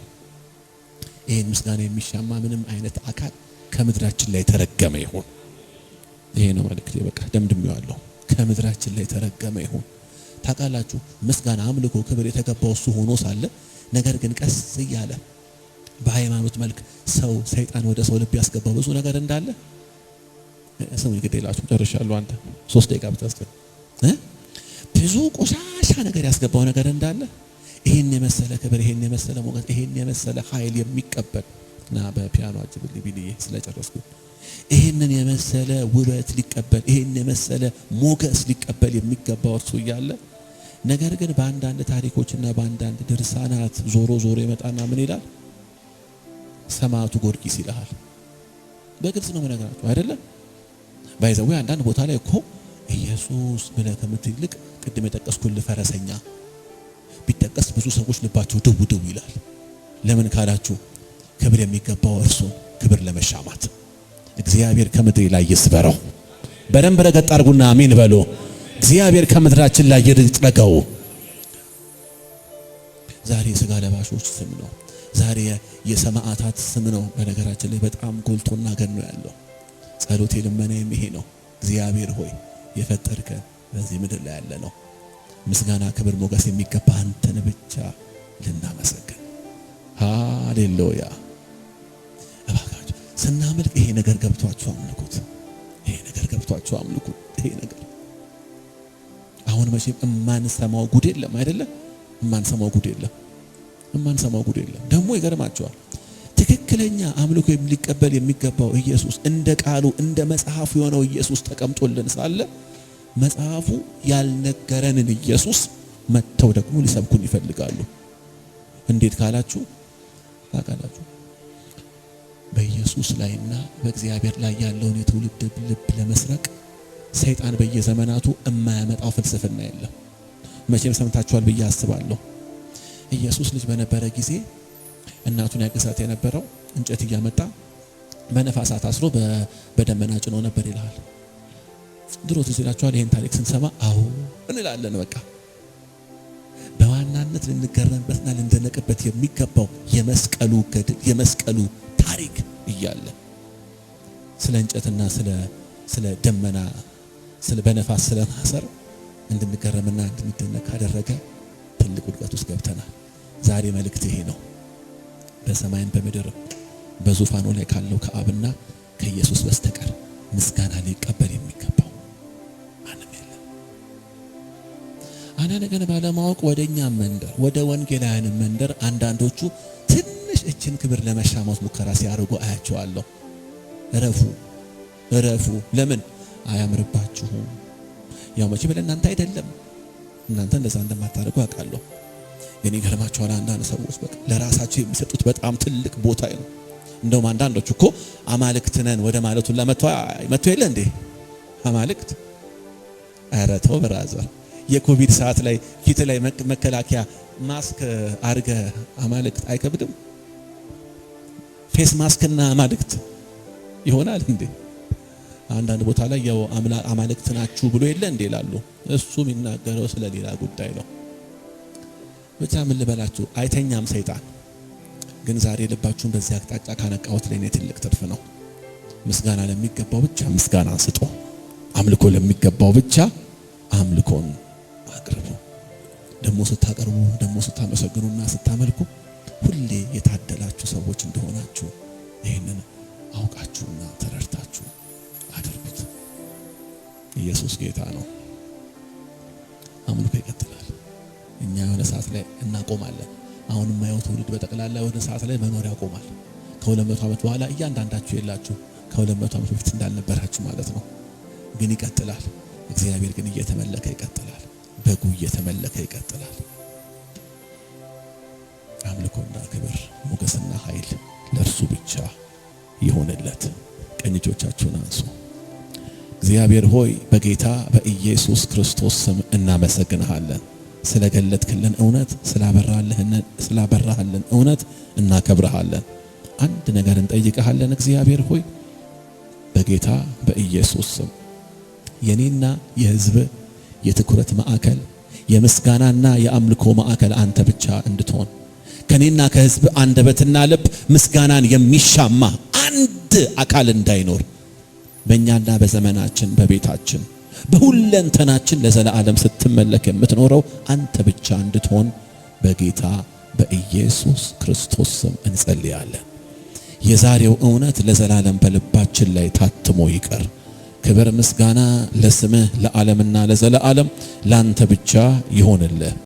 ይሄን ምስጋና የሚሻማ ምንም አይነት አካል ከምድራችን ላይ ተረገመ ይሁን። ይሄ ነው መልእክቴ። በቃ ደምድሜዋለሁ። ከምድራችን ላይ ተረገመ ይሁን። ታውቃላችሁ ምስጋና አምልኮ ክብር የተገባው እሱ ሆኖ ሳለ ነገር ግን ቀስ እያለ በሃይማኖት መልክ ሰይጣን ወደ ሰው ልብ ያስገባው ብዙ ነገር እንዳለ ሰው ይገደላችሁ ጨርሻለሁ። አንተ 3 ደቂቃ ብታስቀር ብዙ ቆሻሻ ነገር ያስገባው ነገር እንዳለ ይሄን የመሰለ ክብር ይሄን የመሰለ ሞገስ ይሄን የመሰለ ኃይል የሚቀበል እና በፒያኖ አጅብልኝ ቢልዬ ስለጨረስኩ ይሄንን የመሰለ ውበት ሊቀበል ይሄን የመሰለ ሞገስ ሊቀበል የሚገባው እርሱ እያለ ነገር ግን በአንዳንድ ታሪኮችና በአንዳንድ ድርሳናት ዞሮ ይመጣና ምን ይላል? ሰማዕቱ ጊዮርጊስ ይልሃል። በግልጽ ነው የምነግራችሁ አይደለም። ባይዘው አንዳንድ ቦታ ላይ እኮ ኢየሱስ ብለህ ከምትልቅ ቅድም የጠቀስኩልህ ፈረሰኛ ቢጠቀስ ብዙ ሰዎች ልባቸው ድው ይላል። ለምን ካላችሁ ክብር የሚገባው እርሱ ክብር ለመሻማት እግዚአብሔር ከምድር ላይ ይስበረው። በደንብ ረገጥ አድርጉና አሜን በሉ። እግዚአብሔር ከምድራችን ላይ ይጥረገው። ዛሬ ስጋ ለባሾች ስም ነው። ዛሬ የሰማዕታት ስም ነው። በነገራችን ላይ በጣም ጎልቶና ገኖ ያለው ጸሎቴ ልመናዬም ይሄ ነው። እግዚአብሔር ሆይ የፈጠርከን በዚህ ምድር ላይ ያለ ነው ምስጋና ክብር ሞገስ የሚገባ አንተን ብቻ ልናመሰግን። ሃሌሉያ። እባካችሁ ስናመልክ ይሄ ነገር ገብቷችሁ አምልኩት። ይሄ ነገር ገብቷችሁ አምልኩት። ይሄ ነገር አሁን መቼም እማንሰማው ጉድ የለም አይደለም። እማንሰማው ጉድ የለም። ደግሞ ይገርማችኋል ትክክለኛ አምልኮ ሊቀበል የሚገባው ኢየሱስ እንደ ቃሉ እንደ መጽሐፉ የሆነው ኢየሱስ ተቀምጦልን ሳለ መጽሐፉ ያልነገረንን ኢየሱስ መተው ደግሞ ሊሰብኩን ይፈልጋሉ። እንዴት ካላችሁ በኢየሱስ ላይና በእግዚአብሔር ላይ ያለውን የትውልድ ልብ ለመስረቅ ሰይጣን በየዘመናቱ የማያመጣው ፍልስፍና የለም። መቼም ሰምታችኋል ብዬ አስባለሁ። ኢየሱስ ልጅ በነበረ ጊዜ እናቱን ያገዛት የነበረው እንጨት እያመጣ በነፋሳት አስሮ በደመና ጭኖ ነበር ይላል። ድሮ ትዝ ይላችኋል። ይሄን ታሪክ ስንሰማ አዎ እንላለን። በቃ በዋናነት ልንገረምበትና ልንደነቅበት የሚገባው የመስቀሉ ገድል የመስቀሉ ታሪክ እያለ ስለ እንጨትና ስለ ደመና ስለ በነፋስ ስለ ማሰር እንድንገረምና እንድንደነቅ ካደረገ ትልቅ ውድቀት ውስጥ ገብተናል። ዛሬ መልእክት ይሄ ነው። በሰማይም በምድር በዙፋኑ ላይ ካለው ከአብና ከኢየሱስ በስተቀር ምስጋና ሊቀበል የሚገባው ማንም የለም። አንዳንድ ነገር ባለማወቅ ወደኛ መንደር ወደ ወንጌላውያን መንደር አንዳንዶቹ ትንሽ እችን ክብር ለመሻማት ሙከራ ሲያደርጉ አያቸዋለሁ። እረፉ። ለምን አያምርባችሁም? ያው መቼ ለእናንተ አይደለም። እናንተ እንደዛ እንደማታደርጉ አውቃለሁ። ግን ይገርማችኋል አንዳንድ ሰዎች በቃ ለራሳቸው የሚሰጡት በጣም ትልቅ ቦታ ነው። እንደውም አንዳንዶች እኮ አማልክት ነን ወደ ማለቱ መጥቶ የለ እንዴ አማልክት። ኧረ ተው ብራዘር። የኮቪድ ሰዓት ላይ ፊት ላይ መከላከያ ማስክ አርገ አማልክት አይከብድም? ፌስ ማስክና አማልክት ይሆናል እንዴ? አንዳንድ ቦታ ላይ ያው አማልክት ናችሁ ብሎ የለ እንዴ ይላሉ። እሱ የሚናገረው ስለ ሌላ ጉዳይ ነው። ብቻ ምን ልበላችሁ አይተኛም ሰይጣን። ግን ዛሬ ልባችሁን በዚህ አቅጣጫ ካነቃሁት ለኔ ትልቅ ትርፍ ነው። ምስጋና ለሚገባው ብቻ ምስጋና ስጡ። አምልኮ ለሚገባው ብቻ አምልኮን አቅርቡ። ደሞ ስታቀርቡ ደሞ ስታመሰግኑና ስታመልኩ ሁሌ የታደላችሁ ሰዎች እንደሆናችሁ ይሄንን አውቃችሁና ተረድታችሁ አድርጉት። ኢየሱስ ጌታ ነው። አምልኮ ይቀጥላል። እኛ የሆነ ሰዓት ላይ እናቆማለን። አሁን የማየው ትውልድ በጠቅላላ የሆነ ሰዓት ላይ መኖር ያቆማል። ከ200 ዓመት በኋላ እያንዳንዳችሁ የላችሁ ከ200 ዓመት በፊት እንዳልነበራችሁ ማለት ነው። ግን ይቀጥላል። እግዚአብሔር ግን እየተመለከ ይቀጥላል። በጉ እየተመለከ ይቀጥላል። አምልኮና ክብር ሞገስና ኃይል ለእርሱ ብቻ ይሆንለት። ቀኝ እጆቻችሁን አንሱ። እግዚአብሔር ሆይ በጌታ በኢየሱስ ክርስቶስ ስም እናመሰግንሃለን። ስለገለጥክልን እውነት ስላበራህልን እውነት እናከብረሃለን። አንድ ነገር እንጠይቀሃለን። እግዚአብሔር ሆይ በጌታ በኢየሱስ ስም የኔና የሕዝብ የትኩረት ማዕከል የምስጋናና የአምልኮ ማዕከል አንተ ብቻ እንድትሆን ከኔና ከሕዝብ አንደበትና ልብ ምስጋናን የሚሻማ አንድ አካል እንዳይኖር በእኛና በዘመናችን በቤታችን በሁለንተናችን ለዘላለም ስትመለክ የምትኖረው አንተ ብቻ እንድትሆን በጌታ በኢየሱስ ክርስቶስ ስም እንጸልያለን። የዛሬው እውነት ለዘላለም በልባችን ላይ ታትሞ ይቀር። ክብር ምስጋና ለስምህ ለዓለምና ለዘላለም ላንተ ብቻ ይሆንልህ።